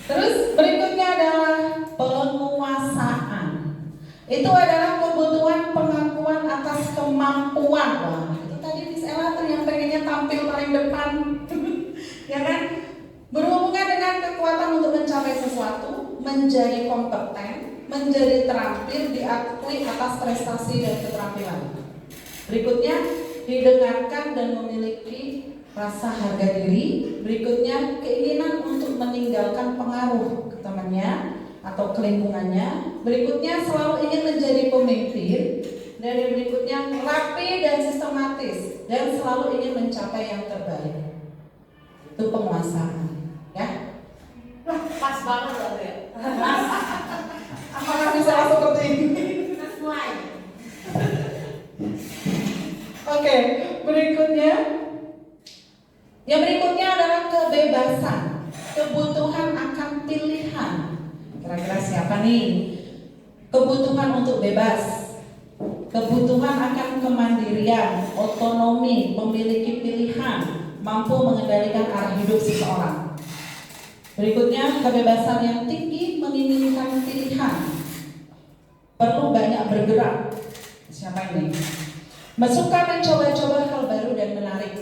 Terus berikutnya adalah penguasaan. Itu adalah kebutuhan pengakuan atas kemampuan. Wah, itu tadi Miss Ella tuh yang pengennya tampil paling depan. Ya kan? Berhubungan dengan kekuatan untuk mencapai sesuatu, menjadi kompeten, menjadi terampil, diakui atas prestasi dan keterampilan. Berikutnya, didengarkan dan memiliki rasa harga diri. Berikutnya, keinginan untuk meninggalkan pengaruh ke temannya atau ke lingkungannya. Berikutnya, selalu ingin menjadi pemimpin. Dan yang berikutnya, rapi dan sistematis dan selalu ingin mencapai yang terbaik. Itu penguasaan, ya. Pas banget loh ya. Apakah bisa seperti ini? Oke, berikutnya. Yang berikutnya adalah kebebasan, kebutuhan akan pilihan. Kira-kira siapa nih? Kebutuhan untuk bebas, kebutuhan akan kemandirian, otonomi, memiliki pilihan, mampu mengendalikan arah hidup seseorang. Berikutnya, kebebasan yang tinggi, menginginkan pilihan, perlu banyak bergerak. Siapa ini? Suka mencoba-coba hal baru dan menarik.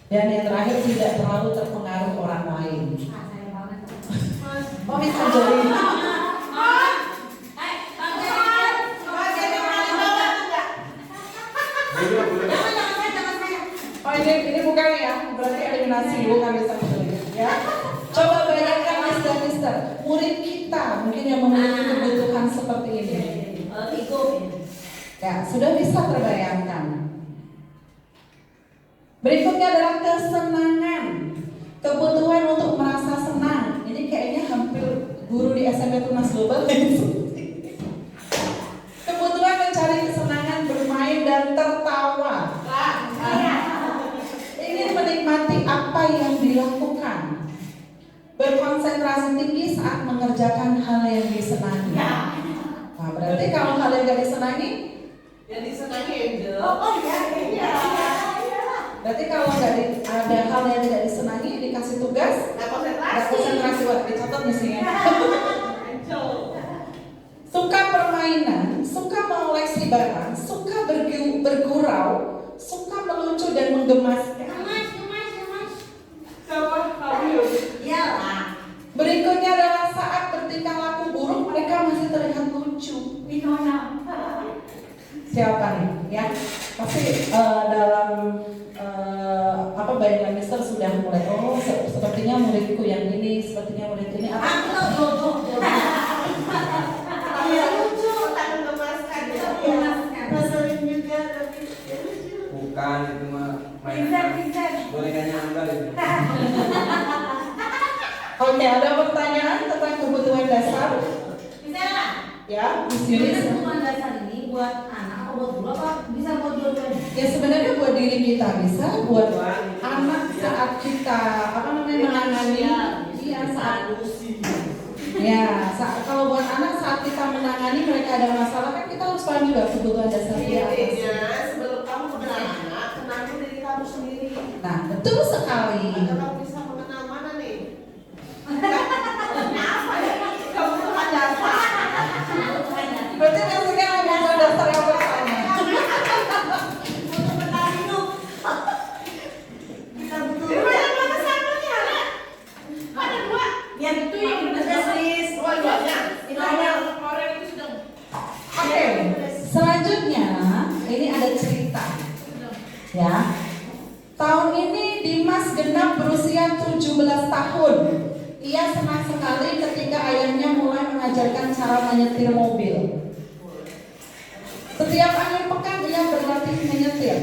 Dan yang terakhir, tidak terlalu terpengaruh orang lain. Oh, bisa jadi. Oh, ini bukan ya, berarti eliminasi, bukan bisa ya. Coba bayangkan Mister, murid kita mungkin yang memiliki kebutuhan seperti ini. Ya, sudah bisa terbayangkan. Berikutnya adalah kesenangan, kebutuhan untuk merasa senang. Ini kayaknya hampir guru di SMP Tunas Global. Kebutuhan mencari kesenangan, bermain dan tertawa. Ingin menikmati apa yang dilakukan. Berkonsentrasi tinggi saat mengerjakan hal yang disenangi. Nah, berarti kalau hal yang tidak disenangi, Yang disenangi Angel. Berarti kalau ada hal yang tidak disenangi, dikasih tugas, Nggak nggak konsentrasi. konsentrasi, wah dicatat misinya. Suka permainan, suka mengoleksi barang, suka bergurau, suka melucu dan menggemaskan. Berikutnya adalah saat bertingkah laku buruk, mereka masih terlihat lucu. Siapa nih? Ya, pasti dalam bayangan Mister sudah mulai. Oh, sepertinya muridku yang ini, sepertinya murid ini. Bukan, itu mah mainan bonekanya Angga itu. Oke, ada pertanyaan tentang kebutuhan dasar? Ya, Miss Yunis. Kebutuhan dasar ini buat anak atau buat guru apa bisa buat dua-duanya? Ya sebenarnya buat diri kita bisa, buat anak saat kita menangani. Iya, kalau buat anak saat kita menangani mereka ada masalah kan kita harus paham juga kebutuhan dasar dia. Sebelum kamu beranak, kenali diri kamu sendiri. Nah, betul sekali. Agar kamu bisa mengenal mana nih? Apa ya? Kebutuhan dasar. Berarti maksudnya kebutuhan dasar yang pertama. Untuk bertahan hidup. Kita butuh. Mana satunya? Ada dua. Yang itu yang bisnis. Oh iya. Itu orang itu sudah. Oke, selanjutnya ini ada cerita. Ya, tahun ini Dimas genap berusia 17 tahun. Ia senang sekali ketika ayahnya mulai mengajarkan cara menyetir mobil. Setiap akhir pekan ia berlatih menyetir.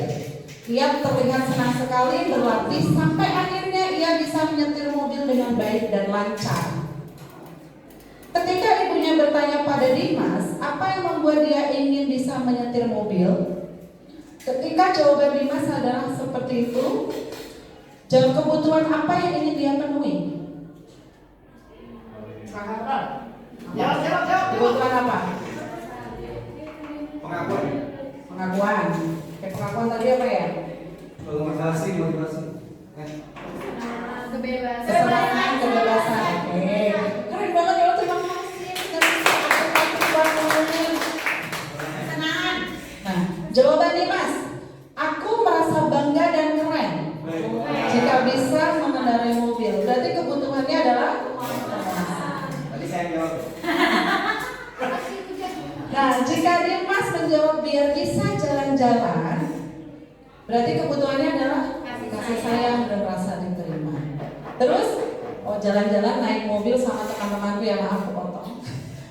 Ia terlihat senang sekali berlatih sampai akhirnya ia bisa menyetir mobil dengan baik dan lancar. Ketika ibunya bertanya pada Dimas, apa yang membuat dia ingin bisa menyetir mobil? Ketika jawaban Dimas adalah seperti itu, jawab kebutuhan apa yang ingin dia penuhi? Kebutuhan apa? Pengakuan. Pengakuan tadi apa ya? Motivasi. Kebebasan. Kesenangan, kebebasan. Oke. Keren banget ya, terima kasih. Kesenangan. Nah, jawaban Dimas, aku merasa bangga dan keren jika bisa mengendarai mobil. Berarti kebutuhannya adalah. Tadi saya jawab. Nah, jika Dimas menjawab biar bisa jalan-jalan, berarti kebutuhannya adalah kasih sayang dan rasa diterima. Terus, jalan-jalan naik mobil sama teman-temanku yang aku potong.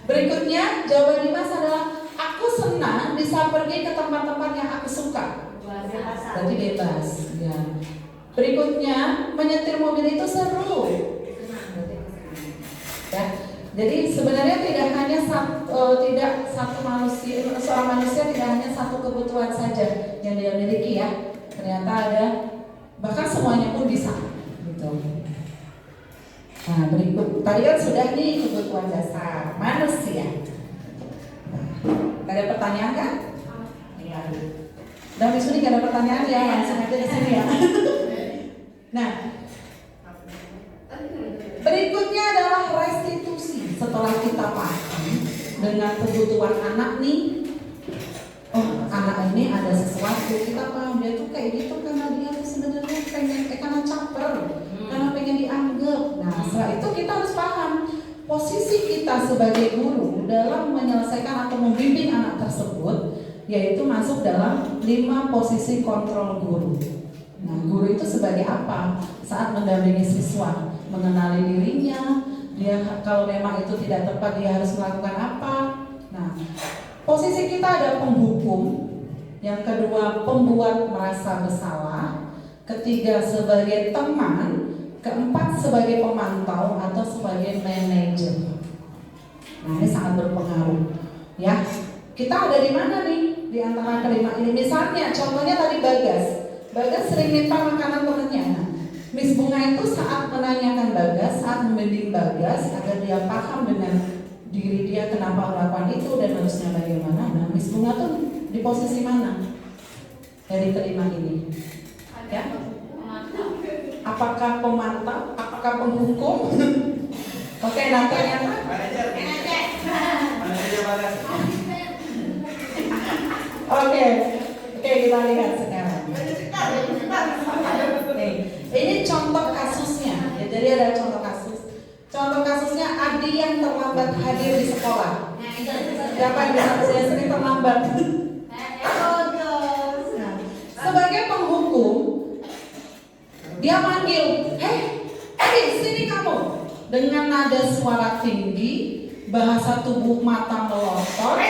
Berikutnya, jawaban Dimas adalah aku senang bisa pergi ke tempat-tempat yang aku suka. Berarti bebas. Ya. Berikutnya, menyetir mobil itu seru. Ya. Jadi sebenarnya tidak hanya satu manusia, seorang manusia tidak hanya satu kebutuhan saja yang dia miliki ya. Ternyata ada, bahkan semuanya pun bisa. Gitu. Nah berikut, tadi kan sudah nih kebutuhan dasar manusia. Gak ada pertanyaan kan? Iya. Udah di sini gak ada pertanyaan ya, langsung aja ke sini ya. Nah, berikutnya adalah restitusi. Setelah kita paham dengan kebutuhan anak nih, oh anak ini ada sesuatu, kita paham dia tuh kayak gitu karena dia tuh sebenarnya pengen, karena caper, karena pengen dianggap. Nah setelah itu kita harus paham posisi kita sebagai guru dalam menyelesaikan atau membimbing anak tersebut, yaitu masuk dalam 5 posisi kontrol guru. Nah guru itu sebagai apa? Saat mendampingi siswa, mengenali dirinya, dia kalau memang itu tidak tepat dia harus melakukan apa. Nah, posisi kita ada penghukum, yang kedua pembuat merasa bersalah, ketiga sebagai teman, keempat sebagai pemantau atau sebagai manajer. Nah, ini sangat berpengaruh. Ya, kita ada di mana nih di antara kelima ini? Misalnya, contohnya tadi Bagas sering minta makanan temennya. Nah, Miss Bunga itu saat menanyakan Bagas, saat membimbing Bagas agar dia paham dengan diri dia kenapa melakukan itu dan harusnya bagaimana. Nah, Miss Bunga tuh di posisi mana dari kelima ini? Ya? Apakah pemantau? Apakah penghukum? Oke, nah ternyata Oke, kita lihat sekarang. Ini contoh kasusnya. Ya, jadi ada contoh kasus. Contoh kasusnya Adi yang terlambat hadir di sekolah. Siapa yang bisa saya sering terlambat? Nah, sebagai penghukum, dia manggil, Adi, sini kamu. Dengan nada suara tinggi, bahasa tubuh mata melotot,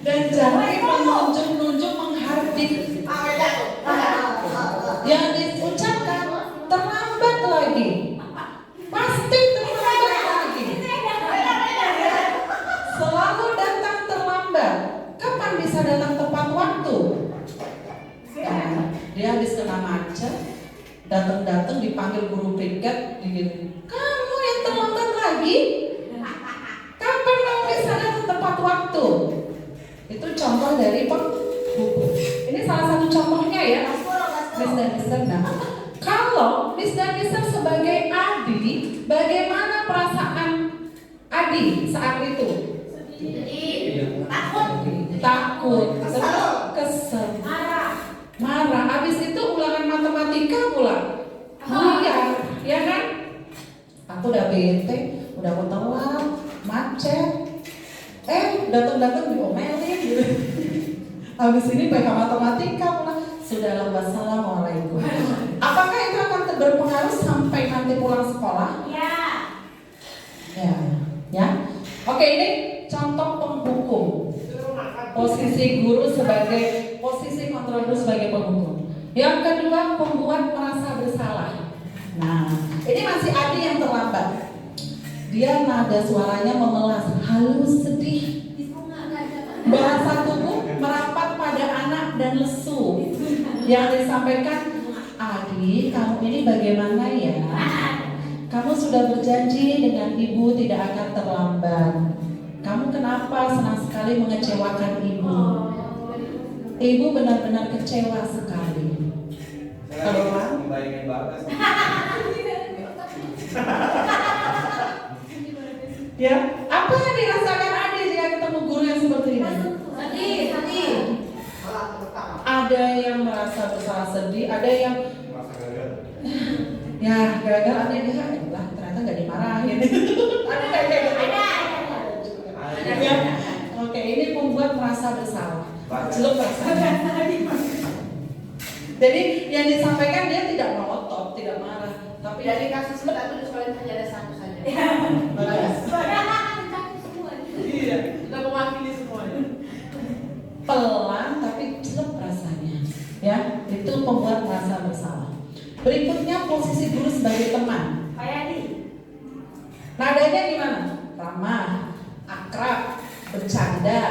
dan jari menunjuk-nunjuk menghardik. Yang diucapkan terlambat lagi, pasti terlambat lagi, selalu datang terlambat. Kapan bisa datang tepat waktu? Nah, dia habis kena macet, datang dipanggil guru priket, kamu yang terlambat lagi, kapan kamu bisa datang tepat waktu? Itu contoh dari penghukum. Ini salah satu contohnya ya, Miss dan Mister. Nah, kalau Miss dan Mister sebagai Adi, bagaimana perasaan Adi saat itu? Takut, kesel, marah. Habis itu ulangan matematika pula, ya kan? Aku udah bete, udah aku telat, macet. Datang diomelin gitu. Habis ini PK matematika pula, Sudahlah, wassalamualaikum. Apakah itu akan berpengaruh sampai nanti pulang sekolah? Ya. Ya. Oke, ini contoh penghukum. Posisi guru sebagai posisi kontrol guru sebagai penghukum. Yang kedua, pembuat merasa bersalah. Nah, ini masih Adi yang terlambat. Dia nada suaranya memelas, halus, sedih. Bahasa tubuh merapat pada anak dan lesu. Yang disampaikan, Adi, kamu ini bagaimana ya? Kamu sudah berjanji dengan ibu tidak akan terlambat. Kamu kenapa senang sekali mengecewakan ibu? Ibu benar-benar kecewa sekali. Kalau Pak? Bayangin Bagas. Ya, apa yang dirasakan Adi jika ketemu guru yang seperti ini? Sedih. Ada yang merasa bersalah, sedih, ada yang ya gagal, ada yang lah ternyata nggak dimarahin. Ada kayak gitu. Ya, oke, ini membuat merasa bersalah. Jelek rasanya. Jadi yang disampaikan dia tidak melotot, tidak marah, tapi Dari kasus kita tuh di sekolah hanya ada satu saja. bagus. Iya, kita mewakili semuanya. Pelan tapi jelek rasanya. Ya, itu membuat merasa bersalah. Berikutnya posisi guru sebagai teman. Kayak nih. Nadanya gimana? Ramah, akrab, bercanda,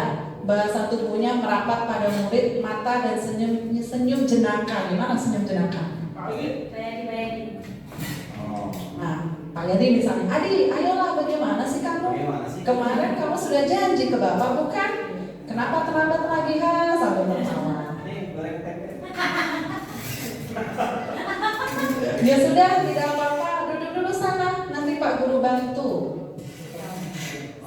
bahasa tubuhnya merapat pada murid, mata dan senyum jenaka. Gimana senyum jenaka? Kayak nih. Nah, Pak Yadi misalnya, Adi, ayolah bagaimana sih kamu? Kemarin kamu sudah janji ke Bapak bukan? Kenapa terlambat lagi ha? Sambil tertawa. Ya sudah, tidak apa-apa, duduk dulu sana, nanti Pak Guru bantu.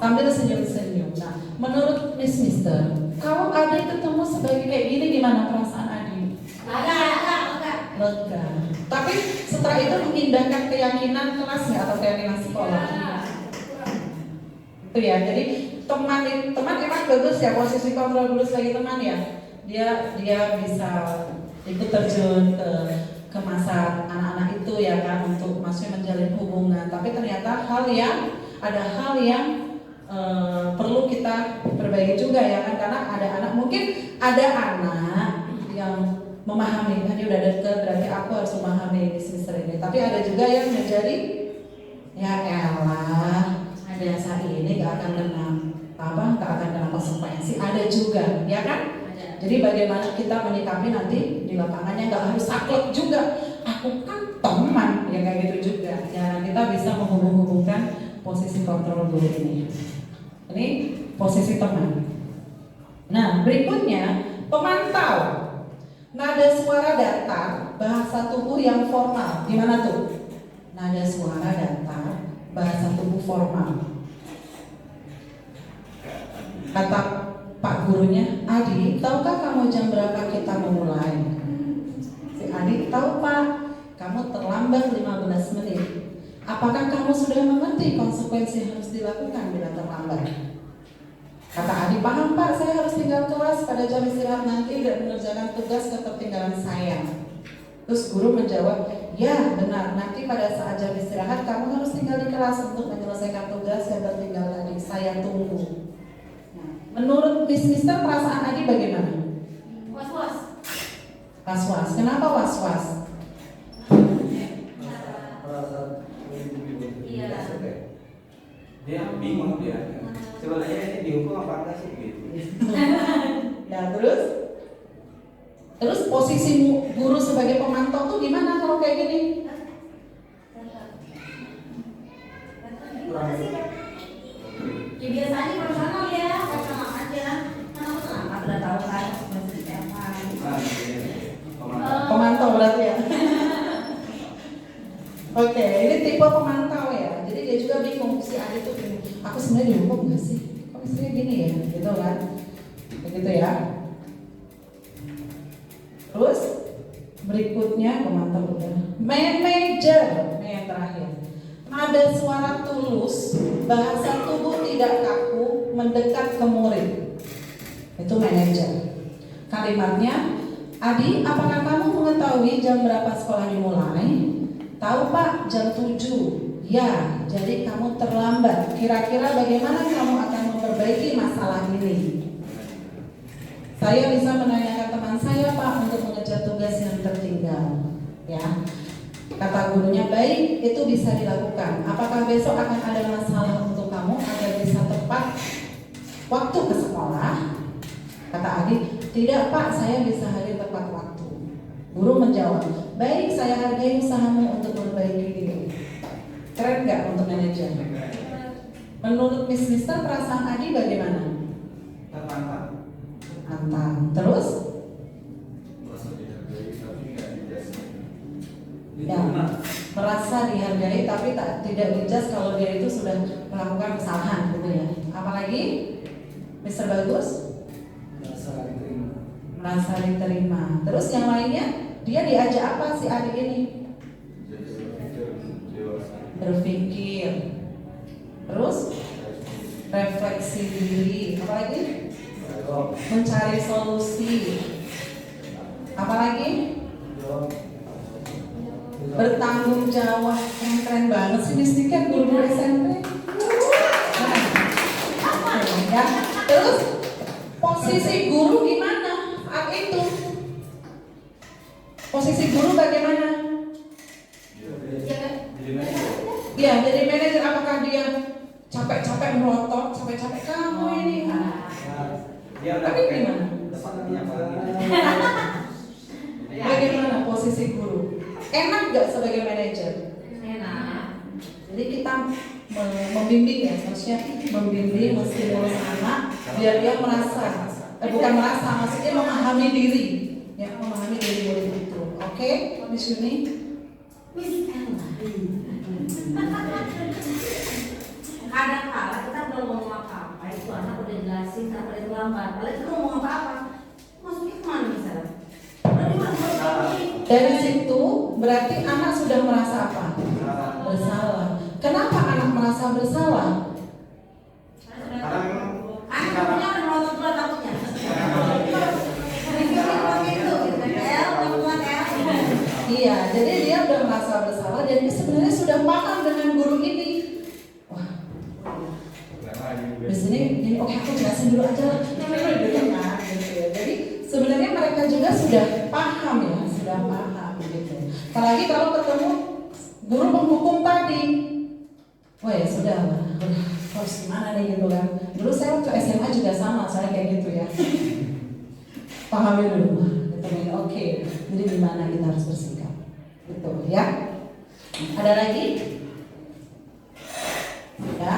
Sambil senyum-senyum. Nah, menurut Mister, kalau Adi ketemu sebagai kayak gini, gimana perasaan Adi? Lega. Tapi setelah itu mengindahkan keyakinan kelasnya atau keyakinan sekolah. Itu ya. Jadi teman emang bagus ya, posisi kontrol dulu sebagai teman ya. Dia bisa ikut terjun ke masa anak-anak itu ya kan, untuk maksudnya menjalin hubungan. Tapi ternyata ada hal yang perlu kita perbaiki juga ya kan, karena ada anak yang memahami, kan dia udah deket, berarti aku harus memahami mister ini. Tapi ada juga yang menjadi ya elah, biasa ini gak akan kena konsekuensi. Ada juga, ya kan? Jadi bagaimana kita menyikapi nanti di lapangannya, nggak harus saklek juga. Aku kan teman, ya kayak gitu juga. Ya kita bisa menghubung-hubungkan posisi kontrol guru ini. Ini posisi teman. Nah berikutnya pemantau. Nada suara datar, bahasa tubuh yang formal. Gimana tuh? Nada suara datar, bahasa tubuh formal. Kata Pak gurunya, Adi, tahukah kamu jam berapa kita memulai? Si Adi, tahu Pak, kamu terlambat 15 menit. Apakah kamu sudah mengerti konsekuensi yang harus dilakukan bila terlambat? Kata Adi, paham Pak, saya harus tinggal kelas pada jam istirahat nanti dan mengerjakan tugas ketertinggalan saya. Terus guru menjawab, ya benar, nanti pada saat jam istirahat kamu harus tinggal di kelas untuk menyelesaikan tugas yang tertinggal tadi. Saya tunggu. Nah, menurut Mister, perasaan Adi bagaimana? Was-was. Was-was. Kenapa was-was? Iya. Dia bingung dia. Sebenarnya ini dihukum apa enggak sih gitu. Ya terus posisi guru sebagai pemantau tuh gimana kalau kayak gini? Ya biasanya personal ya, personal aja. Kan aku terlambat udah tahu kan seperti apa. Pemantau berarti ya. Oke, ini tipe pemantau ya. Jadi dia juga bingung, si Adi tuh bingung. Aku sebenarnya dihukum nggak sih? Kok misalnya gini ya, gitu kan? Begitu ya. Terus berikutnya pemantau udah. Manager, yang terakhir. Nada suara tulus, bahasa tubuh tidak kaku, mendekat ke murid. Itu manajer. Kalimatnya, Adi, apakah kamu mengetahui jam berapa sekolah dimulai? Tahu Pak, jam 7. Ya, jadi kamu terlambat. Kira-kira bagaimana kamu akan memperbaiki masalah ini? Saya bisa menanyakan teman saya Pak untuk mengejar tugas yang tertinggal. Ya, kata gurunya, baik, itu bisa dilakukan. Apakah besok akan ada masalah untuk kamu agar bisa tepat waktu ke sekolah? Kata Adi, tidak Pak, saya bisa hadir tepat waktu. Guru menjawab, baik, saya hargai usahamu untuk memperbaiki diri. Keren nggak untuk manajer? Menurut Miss Mister, perasaan Adi bagaimana? Antang. Terus? Ya, merasa dihargai tapi tidak dijudge kalau dia itu sudah melakukan kesalahan gitu ya. Apalagi Mister Bagus? Merasa diterima. Terus yang lainnya, dia diajak apa si adik ini? Berpikir. Terus refleksi diri. Apalagi? Mencari solusi. Apalagi? Bertanggung jawab. Keren banget sih Mistika, guru-guru SMP. Ya. Terus posisi guru gimana saat itu? Posisi guru bagaimana? Iya, jadi manajer. Apakah dia capek-capek merotot, capek-capek kamu ini? Tapi gimana? Bagaimana posisi guru? Enak gak sebagai manajer? Enak. Jadi kita membimbing ya, maksudnya membimbing, menstimulus anak biar dia merasa, bukan merasa, maksudnya memahami diri, ya memahami diri murid itu. Oke, Miss Yuni? Kadang kala kita belum ngomong apa-apa, itu anak udah jelasin kenapa dia terlambat. Kalau kita ngomong apa-apa, maksudnya kemana misalnya? Dari situ berarti anak sudah merasa apa? Bersalah. Kenapa anak merasa bersalah? Anaknya udah melotot dulu takutnya. Iya, jadi dia udah merasa bersalah dan dia sebenarnya sudah paham dengan guru ini. Wah, di sini, oke aku jelasin dulu aja. Jadi sebenarnya mereka juga sudah paham ya, sudah paham gitu. Apalagi kalau ketemu guru penghukum tadi, wah ya sudah lah, harus gimana nih gitu kan. Dulu saya waktu SMA juga sama, saya kayak gitu ya. Pahami dulu, gitu. Oke, jadi gimana kita harus bersikap, gitu ya. Ada lagi? Ya.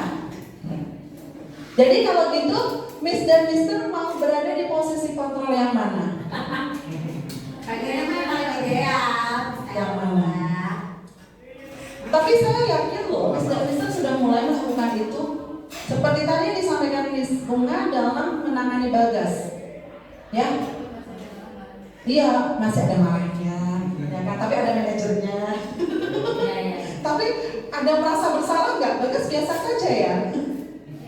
Jadi kalau gitu, Miss dan Mister mau berada di posisi kontrol yang mana? Kayaknya memang ideal. Yang mana? Tapi saya yakin loh, Miss dan Mister sudah mulai melakukan itu. Seperti tadi yang disampaikan Miss Bunga dalam menangani Bagas. Ya? Iya, masih ada marahnya, ya kan? Tapi ada manajernya. Tapi ada merasa bersalah nggak? Bagas biasa saja ya.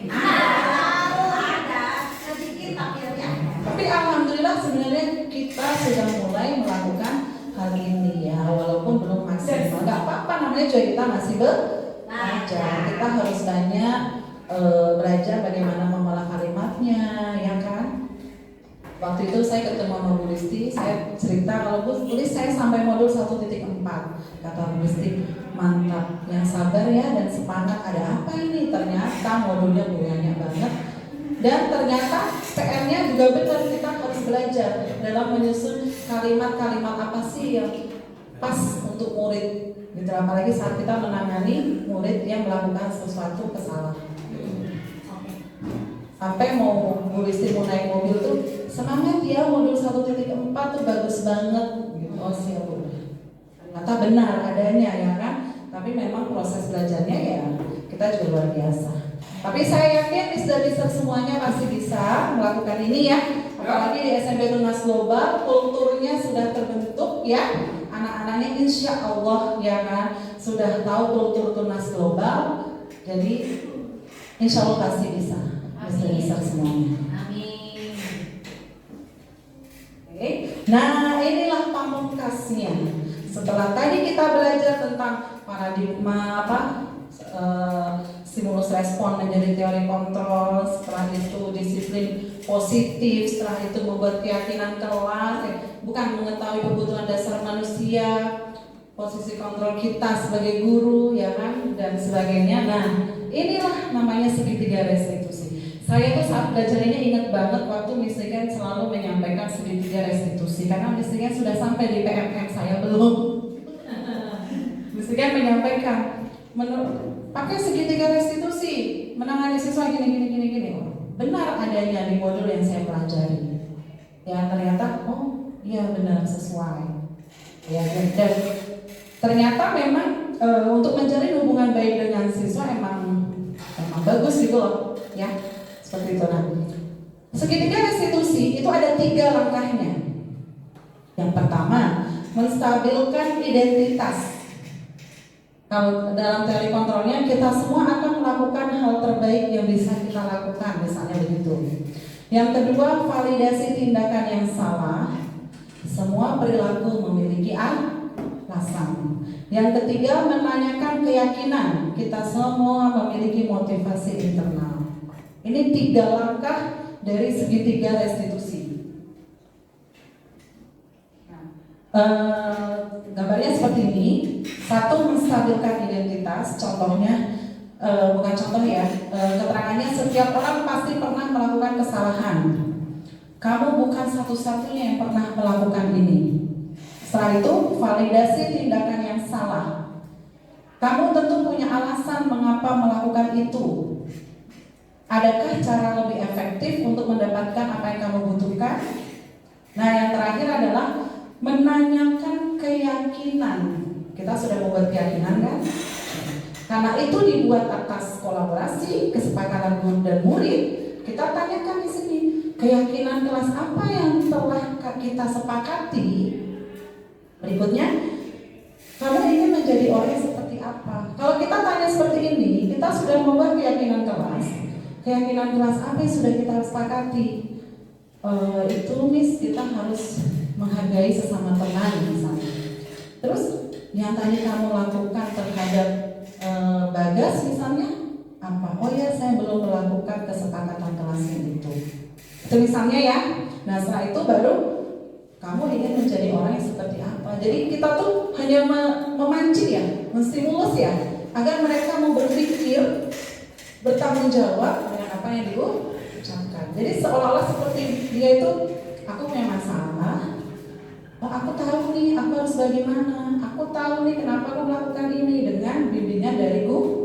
Ada sedikit Tapi alhamdulillah sebenarnya kita sudah mulai melakukan hal ini ya, walaupun belum maksimal. Nggak apa-apa, namanya juga kita masih belajar. Kita harus banyak belajar bagaimana mengolah kalimatnya, ya kan? Waktu itu saya ketemu sama Bu Listi, saya cerita kalau Bu Listi saya sampai modul 1.4. Kata Bu Listi, mantap, yang sabar ya dan semangat. Ada apa ini? Ternyata modulnya banyak banget. Dan ternyata PR-nya juga benar, kita harus belajar dalam menyusun kalimat-kalimat apa sih yang pas untuk murid. Gitu. Apalagi saat kita menangani murid yang melakukan sesuatu kesalahan. Sampai mau Bu Listi mau naik mobil tuh, semangat ya modul 1.4 tuh bagus banget gitu. Oh siap Bu. Ternyata benar adanya ya kan. Tapi memang proses belajarnya ya kita juga luar biasa. Tapi saya yakin Mister semuanya pasti bisa melakukan ini ya. Apalagi di SMP Tunas Global kulturnya sudah terbentuk ya. Anak-anaknya insya Allah ya kan sudah tahu kultur Tunas Global. Jadi insya Allah pasti bisa. Mister semuanya. Amin. Oke. Nah setelah tadi kita belajar tentang paradigma stimulus respon menjadi teori kontrol, setelah itu disiplin positif, setelah itu membuat keyakinan kelas, bukan mengetahui kebutuhan dasar manusia, posisi kontrol kita sebagai guru, ya kan, dan sebagainya. Nah, inilah namanya segitiga restitusi. Saya tuh saat belajar ini ingat banget waktu Miss Niken selalu menyampaikan segitiga restitusi, karena Miss Niken sudah sampai di PMM, saya belum. Miss Niken menyampaikan, pakai segitiga restitusi, menangani siswa gini. Benar adanya di modul yang saya pelajari. Ya ternyata, oh iya benar sesuai. Ya, dan ternyata memang untuk menjalin hubungan baik dengan siswa emang bagus gitu loh, ya seperti itu. Nah, segitiga restitusi itu ada 3 langkahnya. Yang pertama, menstabilkan identitas. Kalau dalam teori kontrolnya kita semua akan melakukan hal terbaik yang bisa kita lakukan, misalnya begitu. Yang kedua, validasi tindakan yang salah. Semua perilaku memiliki alasan. Yang ketiga, menanyakan keyakinan. Kita semua memiliki motivasi internal. Ini 3 langkah dari segitiga restitusi. Gambarnya seperti ini. 1, menstabilkan identitas. Contohnya, bukan contoh ya, keterangannya setiap orang pasti pernah melakukan kesalahan. Kamu bukan satu-satunya yang pernah melakukan ini. Setelah itu, validasi tindakan yang salah. Kamu tentu punya alasan mengapa melakukan itu. Adakah cara lebih efektif untuk mendapatkan apa yang kamu butuhkan? Nah, yang terakhir adalah menanyakan keyakinan. Kita sudah membuat keyakinan kan? Karena itu dibuat atas kolaborasi, kesepakatan guru dan murid. Kita tanyakan di sini, keyakinan kelas apa yang telah kita sepakati? Berikutnya, kamu ingin menjadi orang yang seperti apa? Kalau kita tanya seperti ini, kita sudah membuat keyakinan kelas. Keyakinan kelas apa yang sudah kita sepakati? Itu Miss, kita harus menghargai sesama teman misalnya. Terus yang tadi kamu lakukan terhadap Bagas misalnya apa? Oh ya, saya belum melakukan kesepakatan kelasnya itu misalnya ya. Nah, setelah itu baru kamu ingin menjadi orang yang seperti apa. Jadi kita tuh hanya memancing ya, menstimulus ya, agar mereka mau berpikir, bertanggung jawab dengan apa yang diucapkan. Jadi seolah-olah seperti dia itu, aku punya masalah, oh aku tahu nih aku harus bagaimana, aku tahu nih kenapa aku melakukan ini, dengan bimbingan dari guru,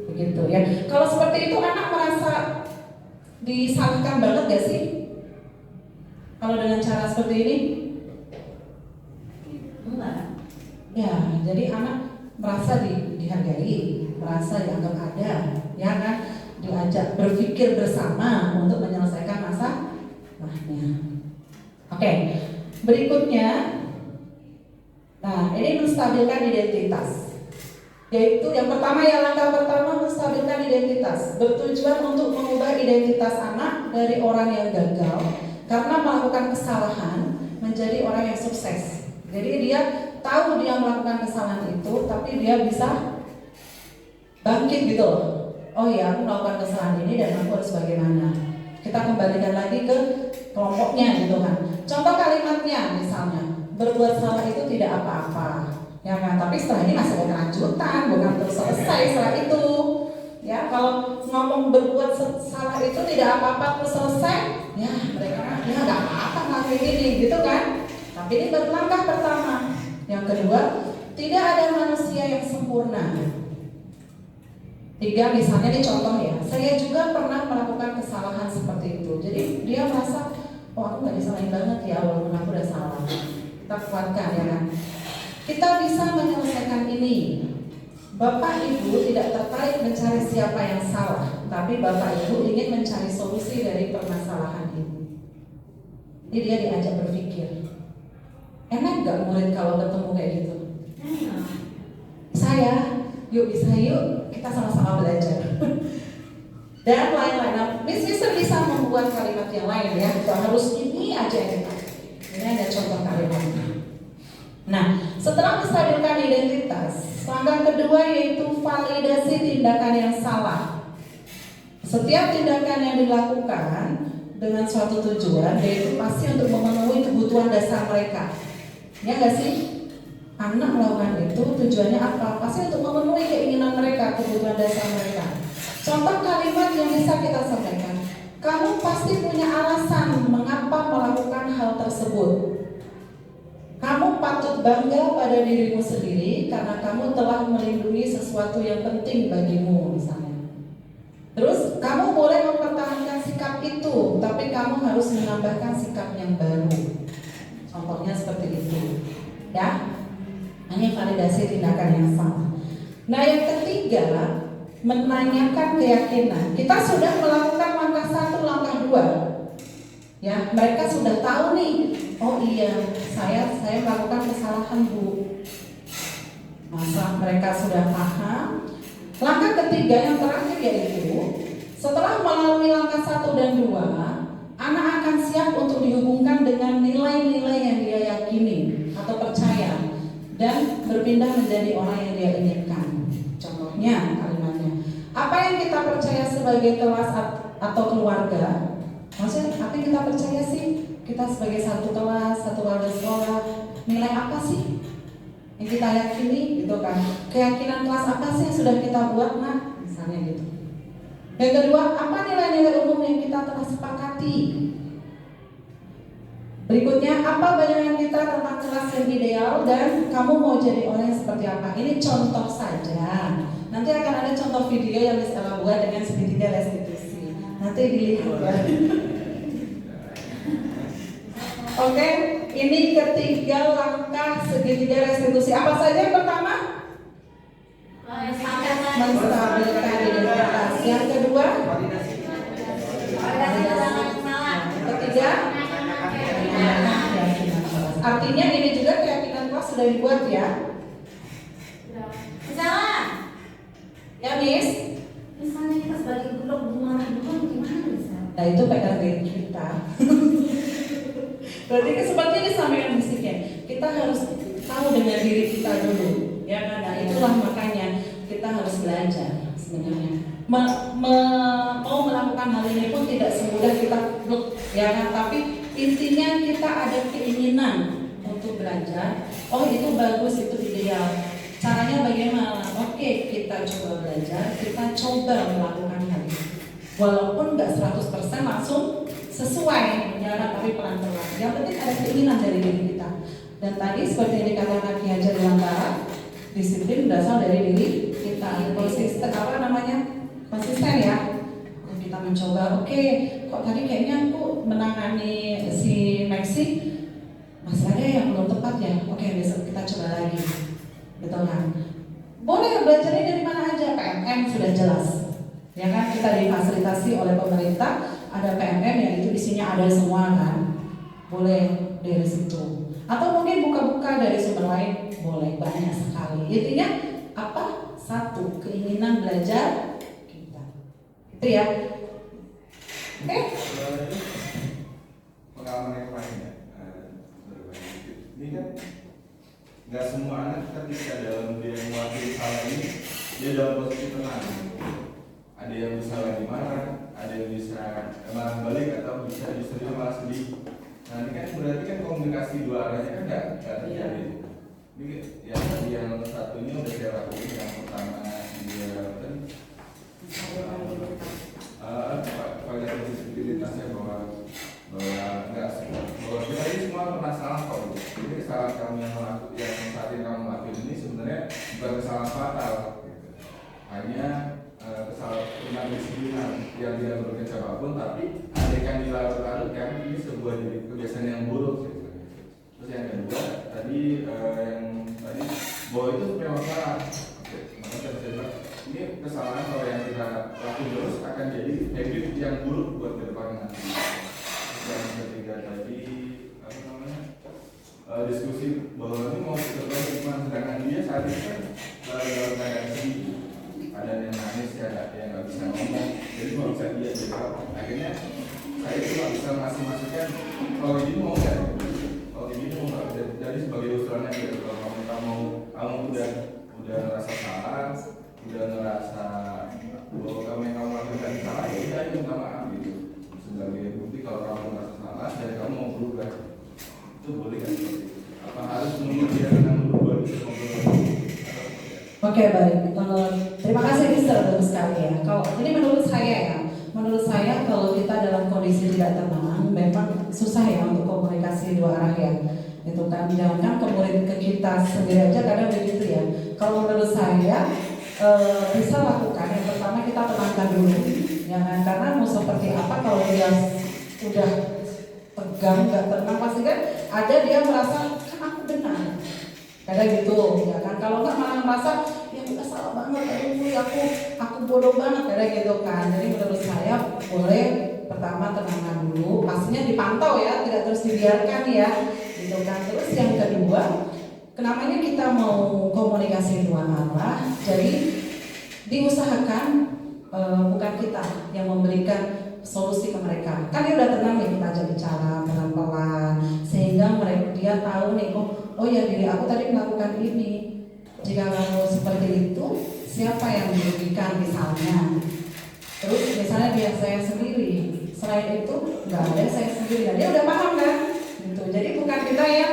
begitu ya. Kalau seperti itu anak merasa disalahkan banget gak sih? Kalau dengan cara seperti ini? Enggak. Ya, jadi anak merasa dihargai, merasa dianggap ada, ya kan? Diajak berpikir bersama untuk menyelesaikan masalahnya. Oke, berikutnya, nah ini menstabilkan identitas. Yaitu yang pertama, ya langkah pertama menstabilkan identitas, bertujuan untuk mengubah identitas anak dari orang yang gagal karena melakukan kesalahan menjadi orang yang sukses. Jadi dia tahu dia melakukan kesalahan itu, tapi dia bisa bangkit gitu loh. Oh iya, aku melakukan kesalahan ini dan aku harus bagaimana. Kita kembalikan lagi ke kelompoknya gitu kan. Contoh kalimatnya misalnya, berbuat salah itu tidak apa-apa, ya kan? Tapi setelah ini masih ada kelanjutan, bukan terus selesai setelah itu. Ya, kalau ngomong berbuat salah itu tidak apa-apa terus selesai, ya mereka ya nggak apa-apa ngelakuin ini, gitu kan? Tapi ini langkah pertama. Yang kedua, tidak ada manusia yang sempurna. 3, misalnya ini contoh ya, saya juga pernah melakukan kesalahan seperti itu. Jadi dia merasa, oh aku nggak disalahin banget ya, walaupun aku udah salah. Kita kuatkan ya kan. Kita bisa menyelesaikan ini. Bapak Ibu tidak tertarik mencari siapa yang salah, tapi Bapak Ibu ingin mencari solusi dari permasalahan ini. Jadi dia diajak berpikir. Enak gak murid kalau ketemu kayak gitu? Saya, yuk bisa yuk, kita sama-sama belajar. Dan lain-lain. Nah, Mister bisa membuat kalimat yang lain ya. Gak harus ini aja yang kita. Ini ada contoh kalimatnya. Nah, setelah menstabilkan identitas, langkah kedua yaitu validasi tindakan yang salah. Setiap tindakan yang dilakukan dengan suatu tujuan, yaitu pasti untuk memenuhi kebutuhan dasar mereka. Ya nggak sih? Anak melakukan itu tujuannya apa? Pasti untuk memenuhi keinginan mereka, kebutuhan dasar mereka. Contoh kalimat yang bisa kita sampaikan, kamu pasti punya alasan mengapa melakukan hal tersebut. Kamu patut bangga pada dirimu sendiri karena kamu telah melindungi sesuatu yang penting bagimu misalnya. Terus kamu boleh mempertahankan sikap itu, tapi kamu harus menambahkan sikap yang baru. Contohnya seperti itu, ya. Hanya validasi tindakan yang sama. Nah, yang ketiga, menanyakan keyakinan. Kita sudah melakukan langkah 1, langkah 2. Ya, mereka sudah tahu nih. Oh iya, saya melakukan kesalahan, Bu. Masa mereka sudah paham? Langkah ketiga yang terakhir yaitu setelah melalui langkah 1 dan 2, anak akan siap untuk dihubungkan dengan nilai-nilai yang dia yakini atau percaya dan berpindah menjadi orang yang dia inginkan. Contohnya kalimatnya, apa yang kita percaya sebagai kelas atau keluarga? Maksudnya apa yang kita percaya sih? Kita sebagai satu kelas, satu keluarga sekolah, nilai apa sih yang kita yakini gitu kan? Keyakinan kelas apa sih yang sudah kita buat, nah misalnya gitu. Yang kedua, apa nilai-nilai umum yang kita telah sepakati? Berikutnya, apa bayangan kita tentang kelas yang ideal dan kamu mau jadi orang yang seperti apa? Ini contoh saja. Nanti akan ada contoh video yang bisa buat dengan segitiga restitusi. Nanti dilihat ya. Oke, ini ketiga langkah segitiga restitusi. Apa saja yang pertama? Menstabilkan identitas. Yang kedua? Ketiga? Artinya ini juga keyakinan kelas sudah dibuat ya. Misalnya, Ya Miss? misalnya kita sebagai guru marah dulu gimana misalnya? Nah itu PR diri kita. Berarti kan seperti ini sampaikan musiknya. Kita harus tahu dengan diri kita dulu. Ya kan? Nah itulah makanya kita harus belajar sebenarnya. Mau melakukan hal ini pun tidak semudah kita blok, ya kan? Tapi intinya kita ada keinginan untuk belajar. Oh itu bagus, itu ideal. Caranya bagaimana? Oke, kita coba belajar, kita coba melakukan hal ini. Walaupun nggak 100% langsung sesuai berjalan, tapi pelan-pelan. Yang penting ada keinginan dari diri kita. Dan tadi seperti yang dikatakan Ki Hajar Dewantara, disiplin berasal dari diri kita. Konsisten, apa namanya? Konsisten ya. Kita mencoba, oke, kok tadi kayaknya aku menangani si Maxi masih ada yang belum tepat ya. Oke, besok kita coba lagi. Betul kan? Boleh belajarnya dari mana aja, PMM sudah jelas. Ya kan, kita difasilitasi oleh pemerintah, ada PMM yang itu isinya ada semua kan. Boleh dari situ. Atau mungkin buka-buka dari sumber lain, boleh, banyak sekali. Intinya apa? Satu, keinginan belajar kita. Itu ya. Oke? Pengalaman yang kemarin ya, ini kan nggak semua anak ketika dalam dia mewakili salah ini dia dalam posisi tenang. Ada yang bisa lagi marah, ada yang bisa marah balik atau bisa justru malah sedih. Nah ini kan berarti kan komunikasi dua arahnya kan nggak terjadi. Ini yang tadi yang satu ini udah saya lakuin, yang pertama dia lakukan pada sensitivitasnya bahwa kita ini semua pernah salah kok. Jadi kesalahan kamu yang saat ini kamu lakuin ini sebenarnya bukan kesalahan fatal, hanya kesalahan disiplinan yang tidak bekerja apapun, tapi andaikan dilarut-larutkan ini sebuah jadi kebiasaan yang buruk. Terus yang kedua tadi yang tadi bahwa itu memang salah. Maka saya bilang ini kesalahan kalau yang kita lakukan terus akan jadi habit yang buruk buat ke depan nanti. Yang ketiga tadi apa namanya diskusi bahwa ini mau terus gimana, sedangkan dia saat ini kan dalam keadaan sedih, ada yang nangis ya, ada yang nggak bisa ngomong, jadi nggak bisa dia jawab. Akhirnya saya itu nggak bisa masukkan kalau ini mau nggak, kalau ini mau nggak. Jadi sebagai dosen aturannya gitu. Kalau kamu udah ngerasa salah, udah ngerasa bahwa kamu lakukan salah, ya udah minta maaf gitu. Sebagai bukti kalau kamu merasa salah dan kamu mau berubah, itu boleh kan? Apa harus menunggu dia dengan berubah gitu ngobrol? Oke, baik. Terima kasih Mister Bagus sekali ya. Kalau ini menurut saya kalau kita dalam kondisi tidak tenang, memang susah ya untuk komunikasi dua arah ya. Itu kan jangan ke kita sendiri aja kadang begitu ya. Kalau menurut saya bisa lakukan yang pertama kita tenangkan dulu, ya kan? Karena mau seperti apa kalau dia udah tegang, nggak tenang pasti kan ada dia merasa kan aku benar. Kadang gitu, ya kan? Kalau nggak malah merasa ya udah salah banget, aku bodoh banget, kadang gitu kan. Jadi menurut saya boleh pertama tenangkan dulu, pastinya dipantau ya, tidak terus dibiarkan ya, gitu kan. Terus yang kedua, kenapanya kita mau komunikasi dua arah, jadi diusahakan bukan kita yang memberikan solusi ke mereka. Kan dia udah tenang nih, kita ajak bicara pelan-pelan sehingga dia tahu nih, oh ya diri aku tadi melakukan ini. Jika kamu seperti itu, siapa yang dirugikan misalnya? Terus misalnya dia saya sendiri, selain itu nggak ada saya sendiri. Dan dia udah paham kan? Gitu. Jadi bukan kita yang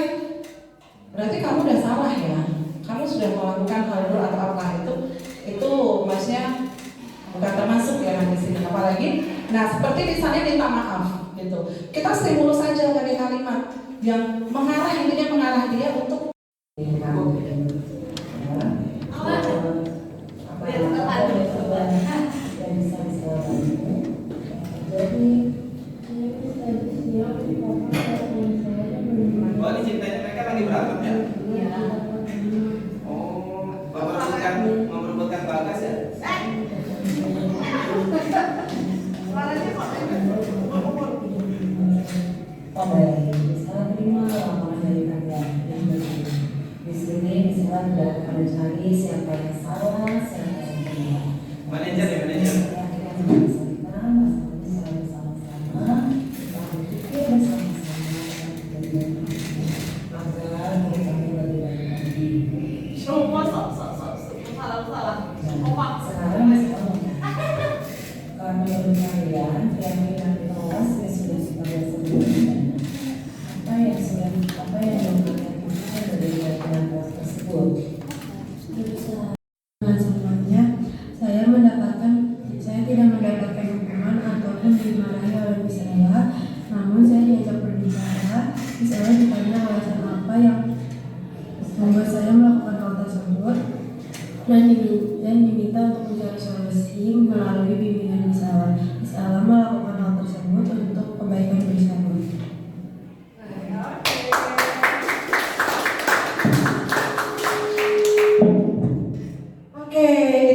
berarti kamu udah salah ya. Kamu sudah melakukan hal itu atau apa itu maksudnya bukan termasuk ya di sini. Apalagi, nah seperti misalnya minta maaf gitu. Kita stimulus saja kalimat yang intinya mengarah dia untuk Oh, ini ceritanya mereka lagi berantem ya? Oh, memperebutkan Bagas ya? Oh baik, saya terima laporan dari kalian. Di sini misalnya sudah kalian cari siapa yang salah, siapa yang benar. Manajer ya, manajer. Ya, kita selesaikan masalah ini sama-sama, kita berpikir bersama-sama agar kita lebih baik lagi. Sekarang karena menurut kalian keyakinan di kelas yang sudah sebagai sebelumnya, apa yang membuatkan dari keyakinan kelas tersebut? Semuanya, saya tidak mendapatkan hukuman ataupun dimarahi oleh saya, namun saya diajak berbicara. Misalnya ditanya alasan apa yang membuat saya melakukan hal tersebut dan diminta untuk mencari solusi melalui bimbingan Misalah melakukan hal tersebut untuk kebaikan bersama. Oke,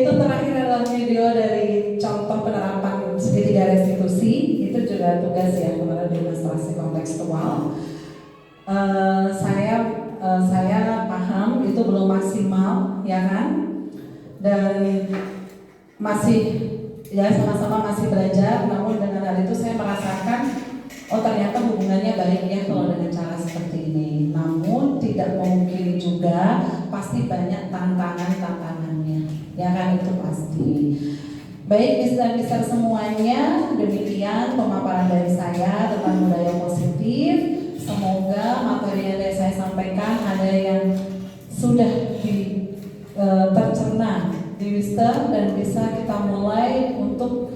itu terakhir adalah video dari contoh penerapan segitiga restitusi. Itu juga tugas ya kepada demonstrasi kontekstual. Saya paham itu belum maksimal, ya kan? Dan masih ya sama-sama masih belajar. Namun dengan hal itu saya merasakan, oh ternyata hubungannya baik ya kalau dengan cara seperti ini. Namun tidak memungkiri juga, pasti banyak tantangannya, ya kan, itu pasti. Baik mister semuanya, demikian pemaparan dari saya tentang budaya positif. Semoga materi yang saya sampaikan ada yang sudah tercerna di Mister dan bisa kita mulai untuk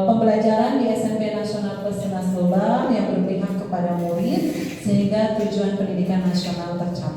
pembelajaran di SMP Nasional Plus Global yang berpihak kepada murid sehingga tujuan pendidikan nasional tercapai.